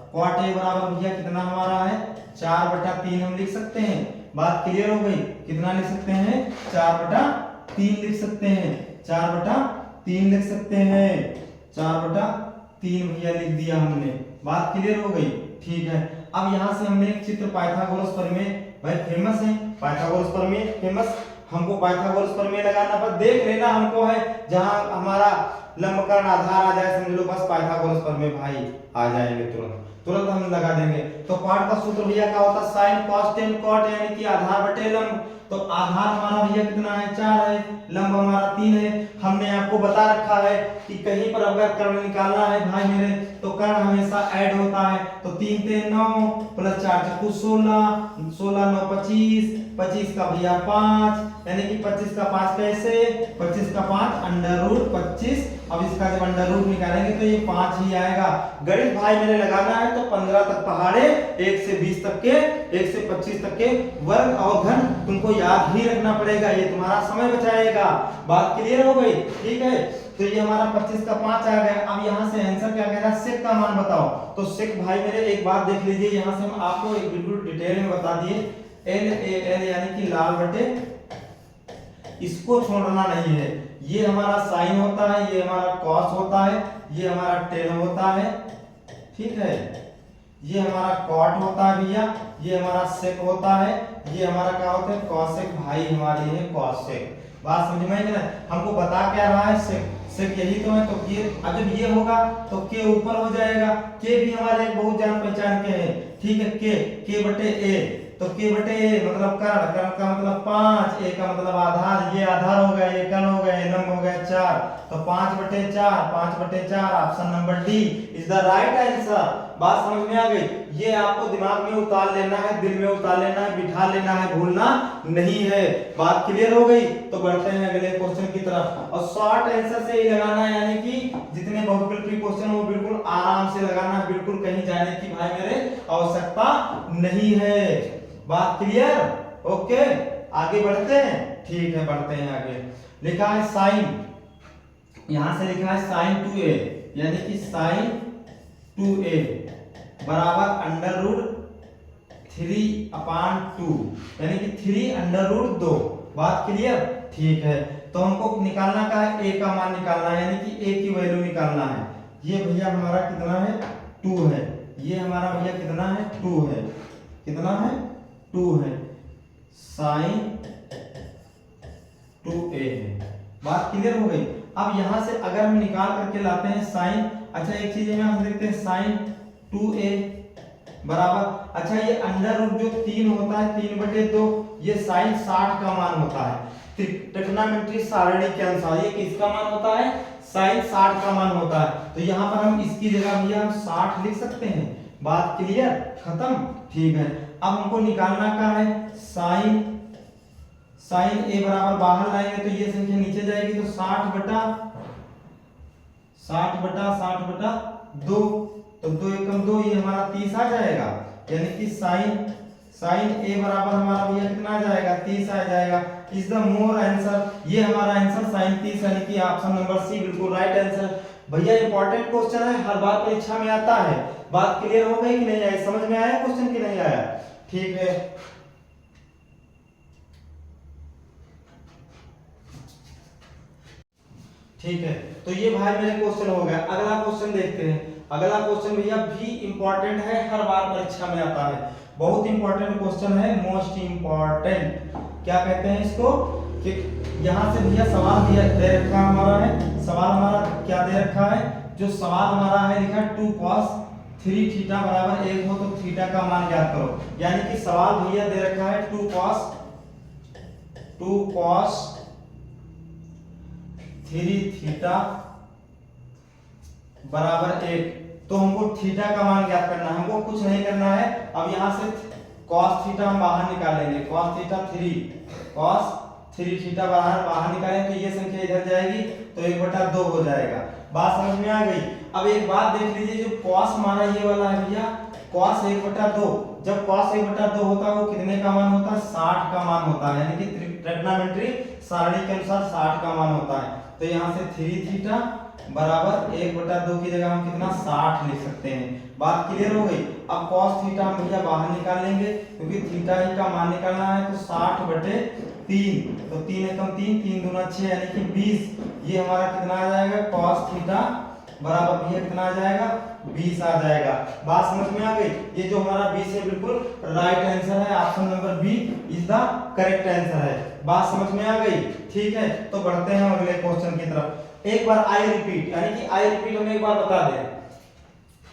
भैया कितना हमारा है? 4/3 हम लिख सकते हैं। बात क्लियर हो गई? कितना लिख सकते हैं? 4/3 लिख सकते हैं। 4/3 लिख सकते हैं। 4/3 भैया लिख दिया हमने। बात क्लियर हो गई? ठीक है, अब यहाँ से हमने एक चित्र पाइथागोरस प्रमेय भाई फेमस है, पाइथागोरस प्रमेय फेमस, हमको पाइथागोरस प्रमेय लगाना पर देख लेना हमको है जहां हमारा लंबकर्ण आधार आ जाए, समझ लो बस पाइथागोरस प्रमेय भाई आ जाएंगे तुरंत हम लगा देंगे। तो पाठ का सूत्र भैया क्या होता है? sin cos tan cot, यानी कि आधार बटे लंब। तो आधार हमारा भैया कितना है 4 है, लंब हमारा 3 है। हमने आपको बता रखा है कि कहीं पर अगर कर्ण निकालना है भाई मेरे तो कर्ण हमेशा ऐड होता है। तो 3 3 9 प्लस 4 चक्कू 16, 16 9 25, 25 का भैया 5, यानी कि 25 का 5 कैसे, 25 का 5 अंडर रूट 25। अब इसका जब अंडर रूट निकालेंगे तो ये 5 ही आएगा। गणित भाई मेरे लगाना है तो 15 तक पहाड़े, 1 से 20 तक के, 1 से 25 तक के वर्ग और घन तुमको याद ही रखना पड़ेगा, ये तुम्हारा समय बचाएगा। बात क्लियर हो गई? ठीक है, तो ये हमारा 25 का 5 आ गया। अब यहाँ से आंसर क्या कह रहा है, सेक का मान बताओ। तो सेक भाई मेरे एक बात देख लीजिए, यहाँ से हम आपको एक बिल्कुल डिटेल में बता दिए, LAL यानी कि लाल बटे, इसको छोड़ना नहीं है। ये हमारा साइन होता है, ये हमारा कॉस होता है, ये हमारा टेन होता है, ठीक है, ये हमारा कॉट होता है भैया, ये हमारा सेक होता है, ये हमारा क्या होता है कॉसेक, भाई हमारी है कॉसेक। बात समझ में आई ना? हमको बता क्या रहा है, सेक सेक यही तो है। तो ये अब जब ये होगा तो के ऊपर हो जाएगा, के भी हमारे एक बहुत जान पहचान के है, ठीक है, के बटे ए। तो के बटे ए मतलब कर्ण, कर्ण का मतलब 5, ए का मतलब आधार, ये आधार हो गया, ये कर्ण हो गया, ये लंब हो गया 4। तो 5 बटे 4, 5 बटे 4, option number D is the right answer. बात समझ में आ गई? ये आपको दिमाग में उतार लेना है, दिल में उतार लेना है, बिठा लेना है, भूलना नहीं है। बात क्लियर हो गई? तो बढ़ते हैं अगले क्वेश्चन की तरफ। और शॉर्ट आंसर से ही लगाना है, यानी कि जितने बहुविकल्पी क्वेश्चन वो बिल्कुल आराम से लगाना, बिल्कुल कहीं जाने की भाई मेरे आवश्यकता नहीं है। बात क्लियर? ओके, आगे बढ़ते हैं। ठीक है, बढ़ते हैं आगे। लिखा है साइन, यहां से लिखा है साइन 2a, यानी कि साइन 2a बराबर अंडर रूट 3/2, यानी कि 3 अंडर रूट 2। बात क्लियर? ठीक है, तो हमको निकालना का है, a का मान निकालना है, यानी कि a की वैल्यू निकालना है। ये भैया हमारा कितना है 2 है, ये हमारा भैया कितना है 2 है, कितना है 2 है, साइन 2a है। बात क्लियर हो गई? अब यहां से अगर हम निकाल करके लाते हैं साइन, अच्छा एक चीज में हम देखते हैं साइन 2a बराबर, अच्छा ये अंडर रूट जो 3 होता है 3/2, ये साइन 60 का मान होता है। ट्रिग्नोमेट्री सारणी के अनुसार ये किसका मान होता है, साइन 60 का मान होता है। तो यहाँ पर हम इसकी जगह भैया हम 60 लिख सकते हैं। बात क्लियर? खत्म? ठीक है, अब हमको निकालना का है साइन, साइन a बराबर बाहर लाएंगे तो ये संख्या नीचे जाएगी, तो 60 बटा 2, तो 2 एकम 2, ये हमारा 30 आ जाएगा, यानी कि साइन a बराबर हमारा भैया कितना आ जाएगा 30 आ जाएगा। इज द मोर आंसर, ये हमारा आंसर साइन 30, यानी कि ऑप्शन नंबर सी बिल्कुल राइट आंसर। भैया इंपॉर्टेंट क्वेश्चन है, हर बार परीक्षा में आता है। बात क्लियर हो गई कि नहीं आई? समझ में आया क्वेश्चन कि नहीं आया? ठीक है, ठीक है, तो ये भाई मेरे क्वेश्चन हो गया। अगला क्वेश्चन देखते हैं। अगला क्वेश्चन भैया भी इंपॉर्टेंट है, हर बार परीक्षा में आता है, बहुत इंपॉर्टेंट क्वेश्चन है, मोस्ट इंपॉर्टेंट। क्या कहते हैं इसको कि यहाँ से भैया सवाल दिया दे रखा हमारा है, सवाल हमारा क्या दे रखा है, जो सवाल हमारा है लिखा 2 cos 3 थीटा बराबर 1 हो तो थीटा का मान ज्ञात करो। यानी कि सवाल भैया दे रखा है 2 cos 3 थीटा बराबर 1, तो हमको थीटा का मान ज्ञात करना है, हमको कुछ नहीं करना है। अब यहाँ से cos थीटा हम बाहर निकालेंगे, cos थीटा 3 थीटा बाहर निकालेंगे तो ये संख्या इधर जाएगी, तो 1/2 हो जाएगा। बात समझ में आ गई? अब एक बात देख लीजिए, जो cos हमारा ये वाला है भैया, cos 1/2, जब cos 1/2 होता है वो कितने का मान होता है 60 का मान होता है, यानी कि ट्रिग्नोमेट्री सारणी के अनुसार 60 का मान होता है। तो यहाँ से 3 थीटा बराबर 1/2 की जगह हम कितना 60 लिख सकते हैं। बात क्लियर हो गई? अब cos थीटा हम भैया बाहर निकाल लेंगे, क्योंकि थीटा ही का मान निकालना है, तो 60/3, तो 3 एकम 3, 3 दूना 6, यानी कि 20। ये हमारा कितना आ जाएगा cos थीटा बराबर भैया कितना आ जाएगा 20 आ जाएगा। बात समझ में आ गई? ये जो हमारा 20 है बिल्कुल राइट आंसर है, option number B is the correct answer है। बात समझ में आ गई? ठीक है, तो बढ़ते हैं अगले क्वेश्चन की तरफ। एक बार आई रिपीट, यानी कि आई रिपीट हमें एक बार बता दें,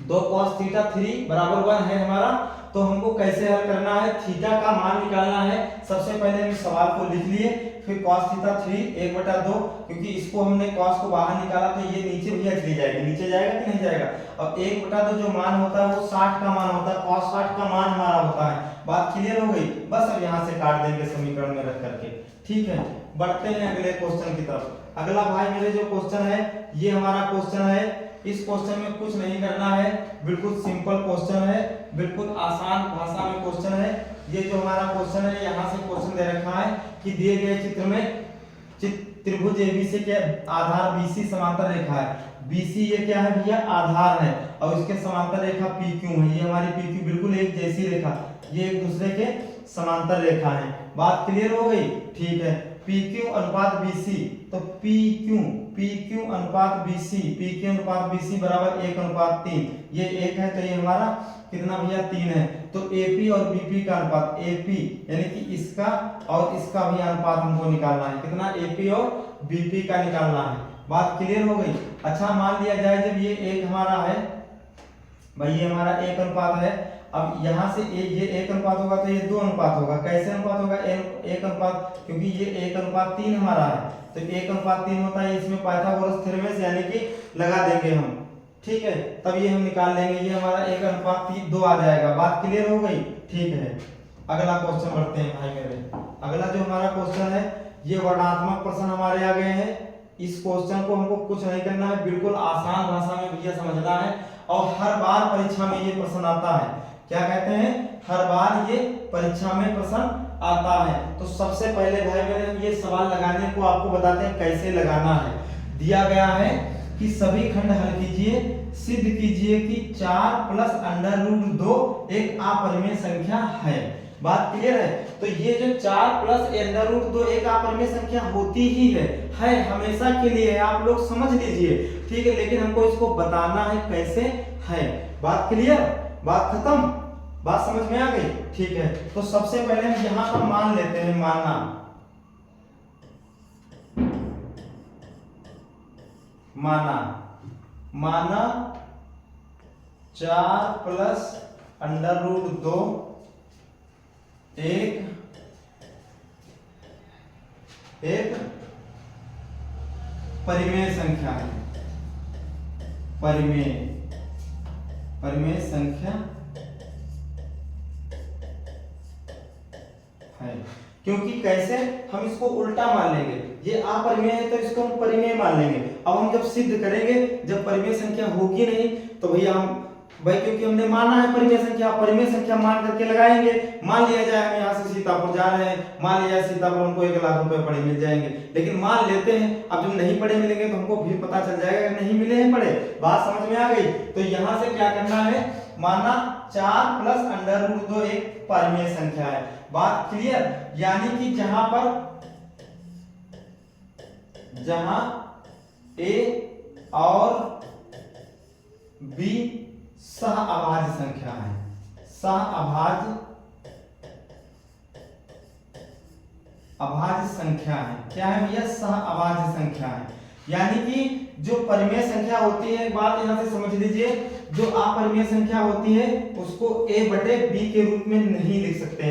2 cos थीटा 3 बराबर 1 है हमारा, तो हमको कैसे हल करना है, थीटा का मान निकालना है। सबसे पहले हम सवाल को लिख लिए, फिर cos थीटा 3 1/2, क्योंकि इसको हमने cos को बाहर निकाला तो ये नीचे भैया चली जाएगी, नीचे जाएगा कि नहीं जाएगा। अब 1/2 जो मान होता है वो 60 का मान होता है, cos 60 का मान हमारा होता है। बात क्लियर हो गई। बस अब यहाँ से काट देंगे समीकरण में रख करके। ठीक है, बढ़ते हैं अगले क्वेश्चन की तरफ। अगला भाई मेरे जो क्वेश्चन है ये हमारा क्वेश्चन है। इस क्वेश्चन में कुछ नहीं करना है, बिल्कुल सिंपल क्वेश्चन है, बिल्कुल आसान भाषा में क्वेश्चन है। ये जो हमारा क्वेश्चन है यहाँ से क्वेश्चन दे रखा है कि दिए गए चित्र में त्रिभुज एबीसी के आधार बीसी समांतर रेखा है। बीसी ये क्या है भैया, आधार है, और इसके समांतर रेखा पीक्यू है। ये हमारी पीक्यू बिल्कुल एक जैसी रेखा, ये एक दूसरे के समांतर रेखा है। बात क्लियर हो गई। ठीक है, PQ अनुपात BC, तो PQ अनुपात BC बराबर 1/3। ये 1 है तो ये हमारा कितना भैया 3 है। तो AP और BP का अनुपात, AP यानी कि इसका और इसका भी अनुपात हमको निकालना है। कितना, AP और BP का निकालना है। बात क्लियर हो गई। अच्छा, मान लिया जाए जब ये 1 हमारा है भाई, ये हमारा 1 अनुपात है। अब यहाँ से ये 1 अनुपात होगा तो ये 2 अनुपात होगा। कैसे अनुपात होगा, 1 अनुपात, क्योंकि ये 1/3 हमारा है तो 1/3 होता है। इसमें पाइथागोरस थ्योरम यानी कि लगा देंगे हम। ठीक है, तब ये हम निकाल लेंगे, ये हमारा 1/2 आ जाएगा। बात क्लियर हो गई। ठीक है, अगला क्वेश्चन बढ़ते हैं भाई मेरे। अगला जो हमारा क्वेश्चन है ये वर्णात्मक प्रश्न हमारे आ गए हैं। इस क्वेश्चन को हमको कुछ नहीं करना है, बिल्कुल आसान भाषा में भैया समझना है, और हर बार परीक्षा में ये प्रश्न आता है। क्या कहते हैं, हर बार ये परीक्षा में प्रश्न आता है। तो सबसे पहले भाई मेरे ये सवाल लगाने को आपको बताते हैं कैसे लगाना है। दिया गया है कि सभी खंड हल कीजिए, सिद्ध कीजिए कि 4 + √2 एक अपरिमेय संख्या है। बात क्लियर है। तो ये जो 4 + √2 एक अपरिमेय संख्या होती ही है हमेशा के लिए है, आप लोग समझ लीजिए। ठीक है, लेकिन हमको इसको बताना है कैसे है। बात क्लियर, बात खत्म, बात समझ में आ गई। ठीक है, तो सबसे पहले हम यहाँ पर मान लेते हैं, माना 4 + √2 एक परिमेय संख्या है। परिमेय संख्या है। क्योंकि कैसे, हम इसको उल्टा मान लेंगे, ये अपरिमेय है तो इसको हम परिमेय मान लेंगे। अब हम जब सिद्ध करेंगे, जब परिमेय संख्या होगी नहीं तो भैया हम क्योंकि हमने माना है परिमेय संख्या मान करके लगाएंगे। मान लिया जाए हम यहाँ से सीतापुर जा रहे हैं, मान लिया जाए सीतापुर हमको 1 लाख रुपए पड़े मिल जाएंगे, लेकिन मान लेते हैं अब जब नहीं पड़े मिलेंगे तो हमको भी पता चल जाएगा कि नहीं मिले हैं पड़े। बात समझ में आ गई। तो यहाँ से क्या करना है, माना 4 + √2 एक परिमेय संख्या है। बात क्लियर, यानी कि जहां A और B सहअभाज्य संख्या है, अभाज्य संख्या है। क्या है भैया, सहअभाज्य संख्या है। यानी कि जो परिमेय संख्या होती है, बात यहाँ से समझ लीजिए, जो अपरिमेय संख्या होती है उसको A/B के रूप में नहीं लिख सकते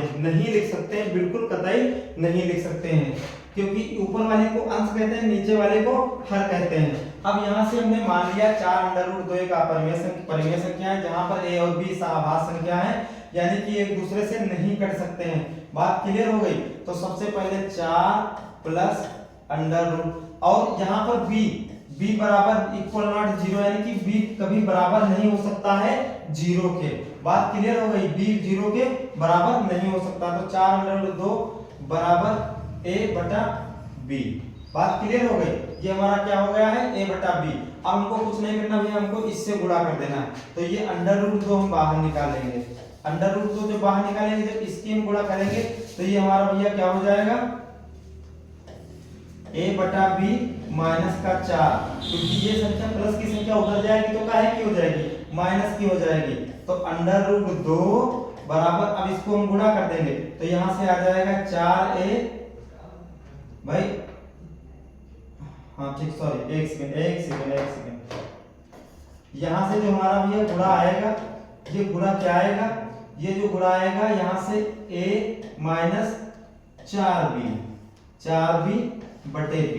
हैं, बिल्कुल कतई नहीं लिख सकते हैं, क्योंकि ऊपर वाले को अंश कहते हैं, नीचे वाले को हर कहते हैं। अब यहाँ से हमने मान लिया 4 √2 एक परिमेय संख्या है, जहां पर A और B सहअभाज्य संख्या है, यानी कि एक दूसरे से नहीं कट सकते हैं। बात क्लियर हो गई। तो सबसे पहले 4 + √, और यहाँ पर b बराबर इक्वल नॉट 0, यानी कि b कभी बराबर नहीं हो सकता है 0 के। बात क्लियर हो गई, b 0 के बराबर नहीं हो सकता। तो 4 √2 बराबर A/B। बात क्लियर हो गई। ये हमारा क्या हो गया है, A/B। अब हमको कुछ नहीं करना भैया, हमको इससे गुणा कर देना है। तो ये √2 हम बाहर निकालेंगे, √2 जो बाहर निकालेंगे, जब इसकी हम गुणा करेंगे तो ये हमारा भैया क्या हो जाएगा, A/B -4, क्योंकि ये संख्या प्लस की संख्या उधर जाएगी तो काहे की हो जाएगी, माइनस की हो जाएगी। तो √2 बराबर, अब इसको हम गुणा कर देंगे तो यहां से आ जाएगा 4A भाई, हाँ ठीक, सॉरी एक सेकंड। यहां से जो हमारा भैया गुणा आएगा, ये गुणा क्या आएगा, ये जो गुणाएगा यहाँ से a माइनस 4b बटे b।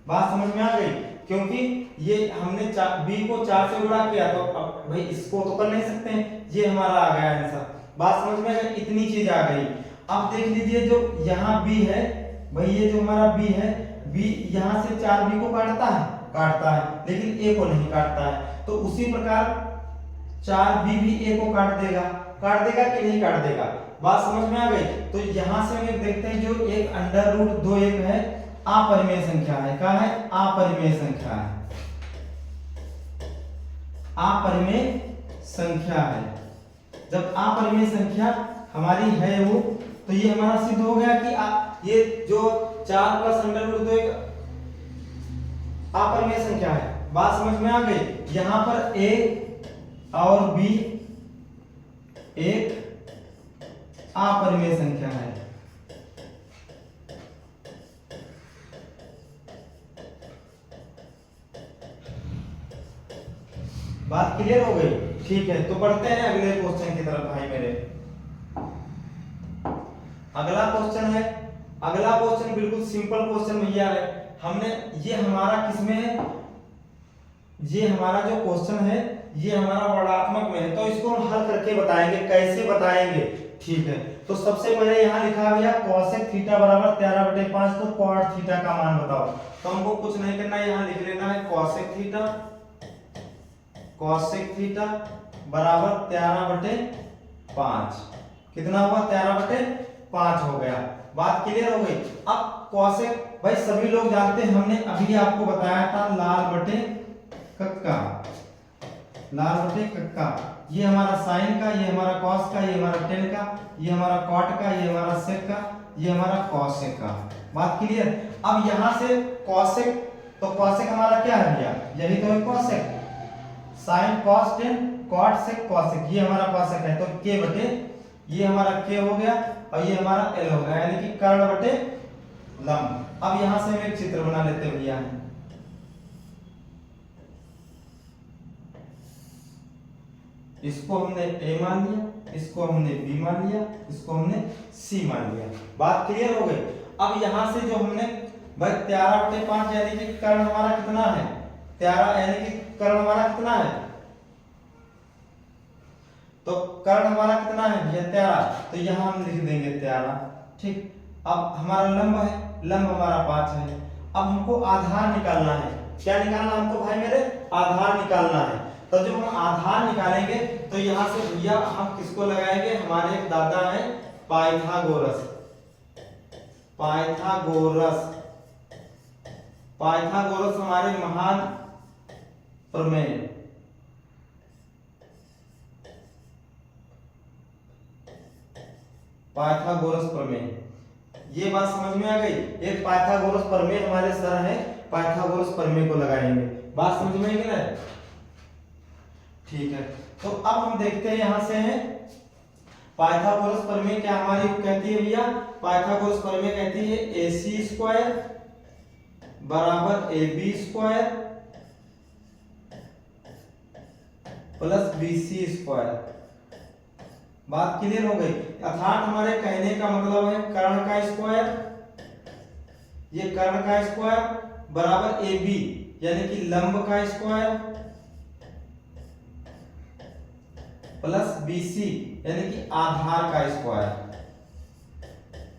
बात समझ में आ गई? क्योंकि ये हमने b को 4 से गुणा किया तो अब भाई इसको तो कर नहीं सकते हैं, ये हमारा आ गया आंसर। बात समझ में आ गई? इतनी चीज आ गई। अब देख लीजिए जो यहाँ b है भाई, ये जो हमारा b है, b यहाँ से 4b को काटता है लेकिन a को नहीं काटता है। तो उसी प्रकार 4b भी a को काट देगा कि नहीं काट देगा? बात समझ में आ गई? तो यहाँ से हम देखते हैं जो एक अंडर रूट 2 एक है, अपरिमेय संख्या है। क्या है? अपरिमेय संख्या है, अपरिमेय संख्या है। जब अपरिमेय संख्या हमारी है वो, तो ये हमारा सिद्ध हो गया कि ये जो 4 प्लस अंडर रूट 2 एक अपरिमेय संख्या है। बात समझ में आ गई? यहाँ पर a और b एक अपरिमेय संख्या है। बात क्लियर हो गई? ठीक है, तो बढ़ते हैं अगले क्वेश्चन की तरफ भाई मेरे। अगला क्वेश्चन बिल्कुल सिंपल क्वेश्चन भैया है। हमने ये हमारा किसमें है? ये हमारा जो क्वेश्चन है ये हमारा वर्णात्मक में है, तो इसको हम हल करके बताएंगे। कैसे बताएंगे? ठीक है, तो सबसे पहले यहाँ लिखा भैया cosec थीटा बराबर 13/5, तो cot थीटा का मान बताओ। तो हमको कुछ नहीं करना है, यहाँ लिख लेना है cosec थीटा बराबर 13/5। कितना हुआ? 13/5 हो गया। बात क्लियर हो गई? अब cosec भाई सभी लोग जानते हैं, हमने अभी आपको बताया था लाल बटे कक्का। ये हमारा साइन का, ये हमारा कॉस का, ये हमारा टेन का, ये हमारा कॉट का, ये हमारा सेक का, ये हमारा कॉसेक का। बात क्लियर? अब यहाँ से कॉसेक, तो कॉसेक हमारा क्या है भैया? यही तो है cosec. Sine cos tan cot sec cosec, ये हमारा कॉसेक है। तो के बटे ये हमारा के हो गया और ये हमारा एल हो गया, यानी कि कर्ण बटे लंब। अब यहाँ से हम एक चित्र बना लेते हैं भैया। इसको हमने a मान लिया, इसको हमने b मान लिया, इसको हमने c मान लिया। बात क्लियर हो गई? अब यहाँ से जो हमने भाई 13/5 यानी कि कर्ण हमारा कितना है? 13 यानी कि कर्ण हमारा कितना है? तो कर्ण हमारा कितना है भैया? 13। तो यहाँ हम लिख देंगे 13। ठीक, अब हमारा लंब है, लंब हमारा 5 है। अब हमको आधार निकालना है। क्या निकालना हमको भाई मेरे? आधार निकालना है। तो जब हम आधार निकालेंगे तो यहाँ से भैया हम किसको लगाएंगे? हमारे एक दादा है पाइथागोरस। पाइथागोरस हमारे महान प्रमेय। पाइथागोरस प्रमेय, ये बात समझ में आ गई? एक पाइथागोरस प्रमेय हमारे सर है, पाइथागोरस प्रमेय को लगाएंगे। बात समझ में आई ना? ठीक है, तो अब हम देखते हैं यहाँ से है पाइथागोरस प्रमेय क्या हमारी कहती है भैया? पाइथागोरस प्रमेय कहती है ac² बराबर ab² प्लस bc²। बात क्लियर हो गई? अर्थात हमारे कहने का मतलब है कर्ण का स्क्वायर, ये कर्ण का स्क्वायर बराबर ab यानी कि लंब का स्क्वायर प्लस BC यानी कि आधार का स्क्वायर।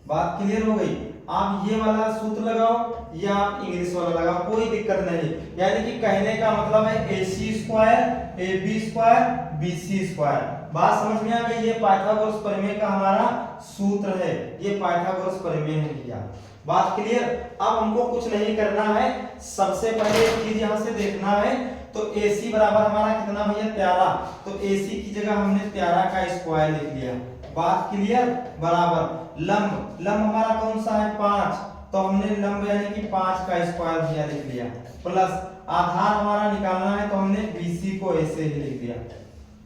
बात क्लियर हो गई? आप ये वाला सूत्र लगाओ या आप इंग्लिश वाला लगाओ, कोई दिक्कत नहीं। यानी कि कहने का मतलब है AC² AB² BC²। बात समझ में आ गई? ये पाइथागोरस प्रमेय का हमारा सूत्र है, ये पाइथागोरस प्रमेय है भैया। बात क्लियर? अब हमको कुछ नहीं करना है, सबसे पहले एक चीज यहाँ से देखना है। तो AC बराबर हमारा कितना भैया? 13। तो AC की जगह हमने 13 का स्क्वायर लिख लिया। बात क्लियर? बराबर लंब, लंब हमारा कौन सा है? 5, तो हमने लंब यानी कि 5 का स्क्वायर भैया लिख लिया। प्लस आधार हमारा निकालना है, तो हमने BC को ऐसे ही लिख दिया।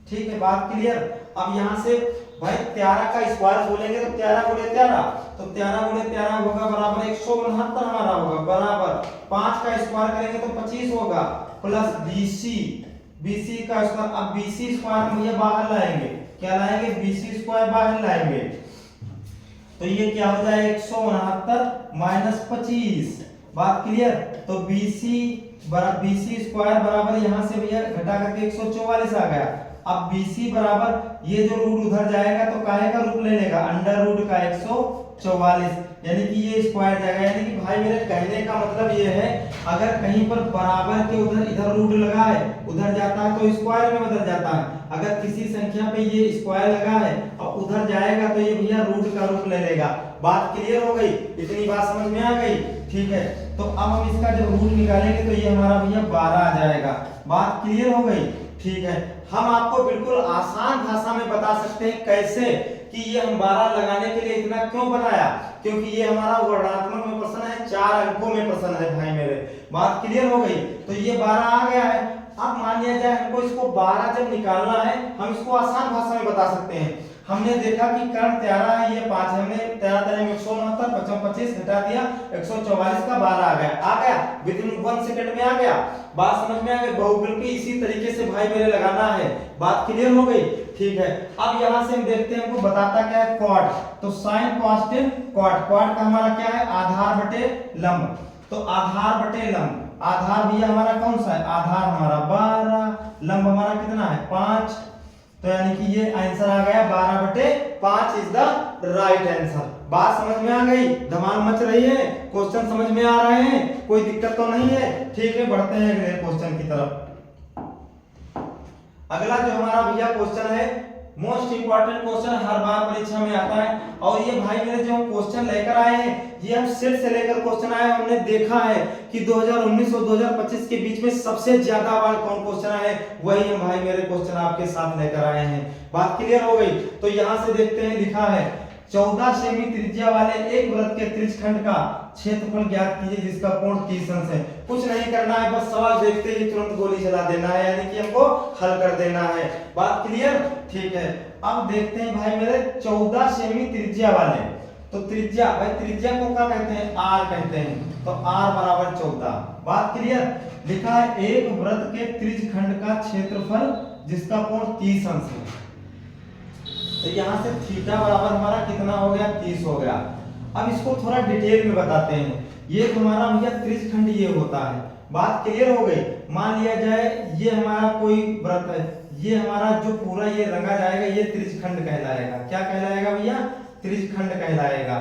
ठीक है, बात क्लियर? अब यहाँ से भाई 13 का स्क्वायर बोलेंगे तो 13 गुणे 13, तो 13 गुणे 13 होगा बराबर 169 हमारा होगा, बराबर 5 का स्क्वायर करेंगे तो 25 होगा, प्लस BC का स्क्वायर। अब BC स्क्वायर भैया बाहर लाएंगे क्या लाएंगे, BC स्क्वायर बाहर लाएंगे, तो ये क्या हो जाए 169 माइनस 25। बात क्लियर। तो BC स्क्वायर बराबर यहाँ से भैया घटा करके 144 आ गया। अब BC बराबर ये जो रूट उधर जाएगा तो काहे का रूप ले लेगा, अंडर रूट का 144, यानी कि ये स्क्वायर जाएगा। यानी कि भाई मेरे कहने का मतलब ये है, अगर कहीं पर बराबर के उधर इधर रूट लगा है, उधर जाता है तो स्क्वायर में बदल जाता है। अगर किसी संख्या पे ये स्क्वायर लगा है और उधर जाएगा तो ये भैया रूट का रूप ले लेगा। बात क्लियर हो गई, इतनी बात समझ में आ गई, ठीक है। तो अब हम इसका जब रूट निकालेंगे तो ये हमारा भैया 12 आ जाएगा। बात क्लियर हो गई, ठीक है। हम आपको बिल्कुल आसान भाषा में बता सकते हैं कैसे कि ये हम 12 लगाने के लिए इतना क्यों बनाया, क्योंकि ये हमारा वर्णात्मक में प्रश्न है, 4 अंकों में प्रश्न है भाई मेरे। बात क्लियर हो गई, तो ये 12 आ गया है। अब मान लिया जाए हमको इसको 12 जब निकालना है, हम इसको आसान भाषा में बता सकते हैं। हमने देखा कि कर्ण 13 है, ये 5 है, हमने 13 169 55 25 घटा दिया 144 का 12 आ गया विद इन 1 सेकंड में आ गया। बात समझ में आ गई। बहुविकल्पी इसी तरीके से भाई मेरे लगाना है। बात क्लियर हो गई, ठीक है। अब यहां से हम देखते हैं, हमको बताता क्या है, क्वाड। तो sign cos ten quad, quad का हमारा क्या है, आधार बटे लंब। तो आधार बटे लंब, आधार भैया हमारा कौन सा है, आधार हमारा 12, लंब हमारा कितना है 5, तो यानी कि ये आंसर आ गया 12 बटे 5 इज द राइट आंसर। बात समझ में आ गई, धमाल मच रही है, क्वेश्चन समझ में आ रहे हैं, कोई दिक्कत तो नहीं है, ठीक है। बढ़ते हैं अगले क्वेश्चन की तरफ। अगला जो हमारा भैया क्वेश्चन है, मोस्ट इंपॉर्टेंट क्वेश्चन, हर बार परीक्षा में आता है। और ये भाई मेरे जो क्वेश्चन लेकर आए हैं, ये हम सेट से लेकर क्वेश्चन आए, हमने देखा है कि 2019 और 2025 के बीच में सबसे ज्यादा बार कौन क्वेश्चन आए, वही हम भाई मेरे क्वेश्चन आपके साथ लेकर आए हैं। बात क्लियर हो गई। तो यहां से देखते हैं, लिखा है 14 सेमी त्रिज्या वाले एक वृत्त के त्रिज्यखंड का क्षेत्रफल ज्ञात कीजिए जिसका कोण 30 अंश है। कुछ नहीं करना है, बस सवाल देखते ही तुरंत गोली चला देना है, यानी कि हमको हल कर देना है। बात क्लियर, ठीक है। अब देखते हैं भाई मेरे 14 सेमी त्रिज्या वाले, तो त्रिज्या, भाई त्रिज्या को क्या कहते हैं, आर कहते हैं, तो आर बराबर 14। बात क्लियर। लिखा है एक वृत्त के त्रिज्यखंड का क्षेत्रफल जिसका कोण 30 अंश है। तो यहां से थीटा बराबर हमारा कितना हो गया, 30 हो गया। अब इसको थोड़ा डिटेल में बताते हैं। ये हमारा भैया त्रिज्यखंड ये होता है। बात क्लियर हो गई। मान लिया जाए ये हमारा कोई वृत्त है, ये हमारा जो पूरा ये रंगा जाएगा ये त्रिज्यखंड कहलाएगा। क्या कहलाएगा भैया, त्रिज्यखंड कहलाएगा।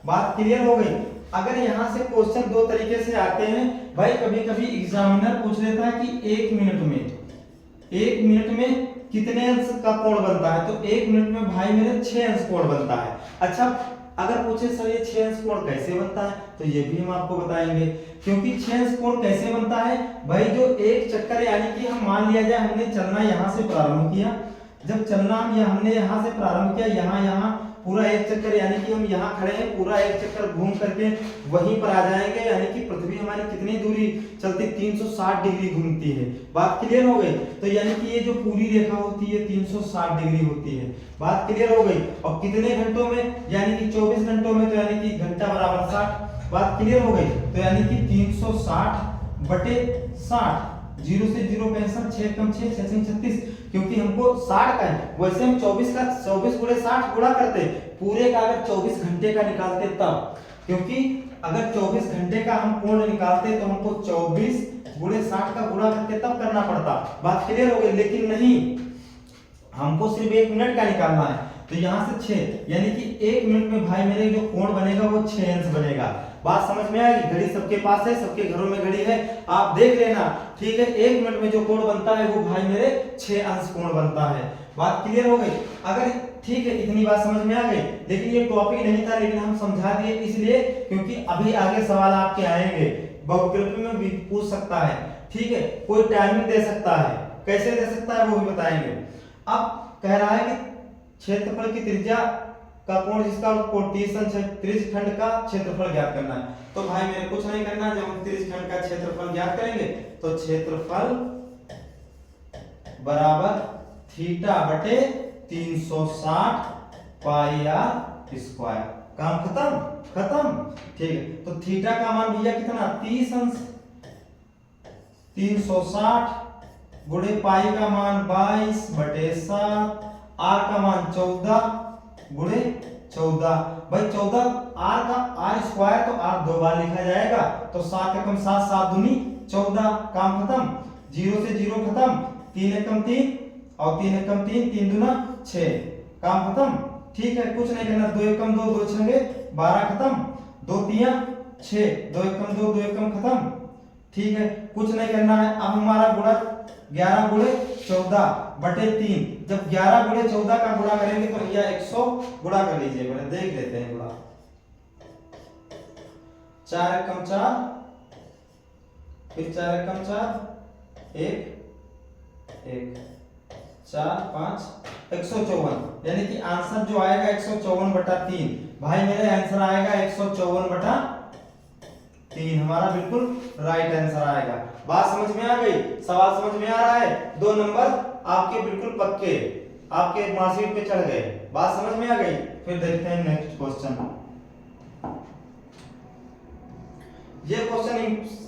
बात क्लियर हो गई। अगर यहाँ से क्वेश्चन दो तरीके से आते हैं भाई, कभी कभी एग्जामिनर पूछ लेता है कि 1 मिनट में कितने अंश का कोण बनता है, तो 1 मिनट में भाई मेरे 6 अंश कोण बनता है। अच्छा, अगर पूछे सर ये 6 अंश कोण कैसे बनता है, तो ये भी हम आपको बताएंगे। क्योंकि 6 अंश कोण कैसे बनता है भाई, जो एक चक्कर, यानी कि हम मान लिया जाए हमने चलना यहाँ से प्रारंभ किया, जब चलना हमने यहाँ से प्रारंभ किया, यहाँ पूरा एक चक्कर, यानी कि हम यहाँ खड़े हैं, पूरा एक चक्कर घूम करके वहीं पर आ जाएंगे। यानी कि पृथ्वी हमारी कितनी दूरी चलती, 360 डिग्री घूमती है। बात क्लियर हो गई। तो यानी कि ये जो पूरी रेखा होती है 360 डिग्री होती है। बात क्लियर हो गई। और कितने घंटों में, यानी कि 24 घंटों में, तो यानी कि घंटा बराबर 60। बात क्लियर हो गई। तो यानी कि 360 बटे 60, 0 से 0 65, 6 कम 6 6 36, क्योंकि हमको 60 का है। वैसे हम 24 का 24 गुणे 60 गुणा करते, पूरे का अगर 24 घंटे का निकालते तब, क्योंकि अगर 24 घंटे का हम कोण निकालते तो हमको 24 गुणे 60 का गुणा करके तब करना पड़ता। बात क्लियर हो गई। लेकिन नहीं, हमको सिर्फ 1 मिनट का निकालना है। तो यहाँ से 6, यानी कि 1 मिनट में भाई मेरे जो कोण बनेगा वो 6 अंश बनेगा। बात समझ में आएगी। घड़ी सबके पास है, सबके घरों में घड़ी है, आप देख लेना, ठीक है। 1 मिनट में जो कोण बनता है वो भाई मेरे 6 अंश कोण बनता है। बात क्लियर हो गई। अगर ठीक है, इतनी बात समझ में आ गई। लेकिन ये टॉपिक नहीं था, लेकिन हम समझा दिए इसलिए क्योंकि अभी आगे सवाल आपके आएंगे, बहुविकल्पी में भी पूछ सकता है, ठीक है। कोई टाइमिंग दे सकता है, कैसे दे सकता है वो भी बताएंगे। अब कह रहा है कि क्षेत्रफल की त्रिज्या का कोण जिसका कोण 30 अंश है, त्रिज्यखंड का क्षेत्रफल ज्ञात करना है। तो भाई मेरे कुछ नहीं करना, जब हम त्रिज्यखंड का क्षेत्रफल ज्ञात करेंगे तो क्षेत्रफल बराबर थीटा बटे 360 पाई आर स्क्वायर। काम खत्म, ठीक है। तो थीटा का मान भैया कितना, 30 अंश, 360 गुणे पाई का मान 22 बटे 7, r का मान 14 गुणे 14। भाई 14 r का r स्क्वायर तो r दो बार लिखा जाएगा, तो 7 एकम 7, 7 दूनी 14, काम खत्म। 0 से 0 खत्म, 3 एकम 3 और 3 एकम 3, 3 दूना 6, काम खत्म। ठीक है, कुछ नहीं करना, 2 एकम 2, 2 छंगे 12, खत्म। 2 तिया 6, 2 एकम 2, 2 एकम खत्म। ठीक है, कुछ नहीं करना है। अब हमारा गुणा 11 गुणे 14 बटे 3। जब 11 गुणे 14 का गुणा करेंगे तो भैया 100 गुणा कर लीजिए, पहले देख लेते हैं गुणा। 4 एकम 4, फिर 4 एकम 4, 1 1 4 5 154, यानी कि आंसर जो आएगा 154 बटा 3। भाई मेरे आंसर आएगा 154 बटा 3, हमारा बिल्कुल राइट आंसर आएगा। बात समझ में आ गई? सवाल समझ में आ रहा है? 2 नंबर आपके बिल्कुल पक्के आपके मार्कशीट पे चढ़ गए। बात समझ में आ गई? फिर देखते हैं नेक्स्ट क्वेश्चन। ये क्वेश्चन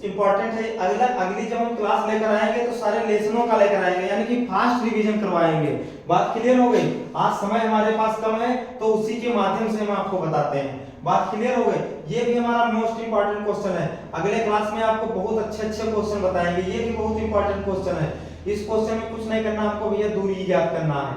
इंपॉर्टेंट है। अगली जब हम क्लास लेकर आएंगे तो सारे लेसनों का लेकर आएंगे, यानी कि फास्ट रिवीजन करवाएंगे। बात क्लियर हो गई? आज समय हमारे पास कम है तो उसी के माध्यम से हम आपको बताते हैं। बात क्लियर हो गई? ये भी हमारा मोस्ट इंपॉर्टेंट क्वेश्चन है। अगले क्लास में आपको बहुत अच्छे क्वेश्चन बताएंगे, ये भी बहुत इंपॉर्टेंट क्वेश्चन है। इस क्वेश्चन में कुछ नहीं करना, आपको भैया दूरी ज्ञात करना है।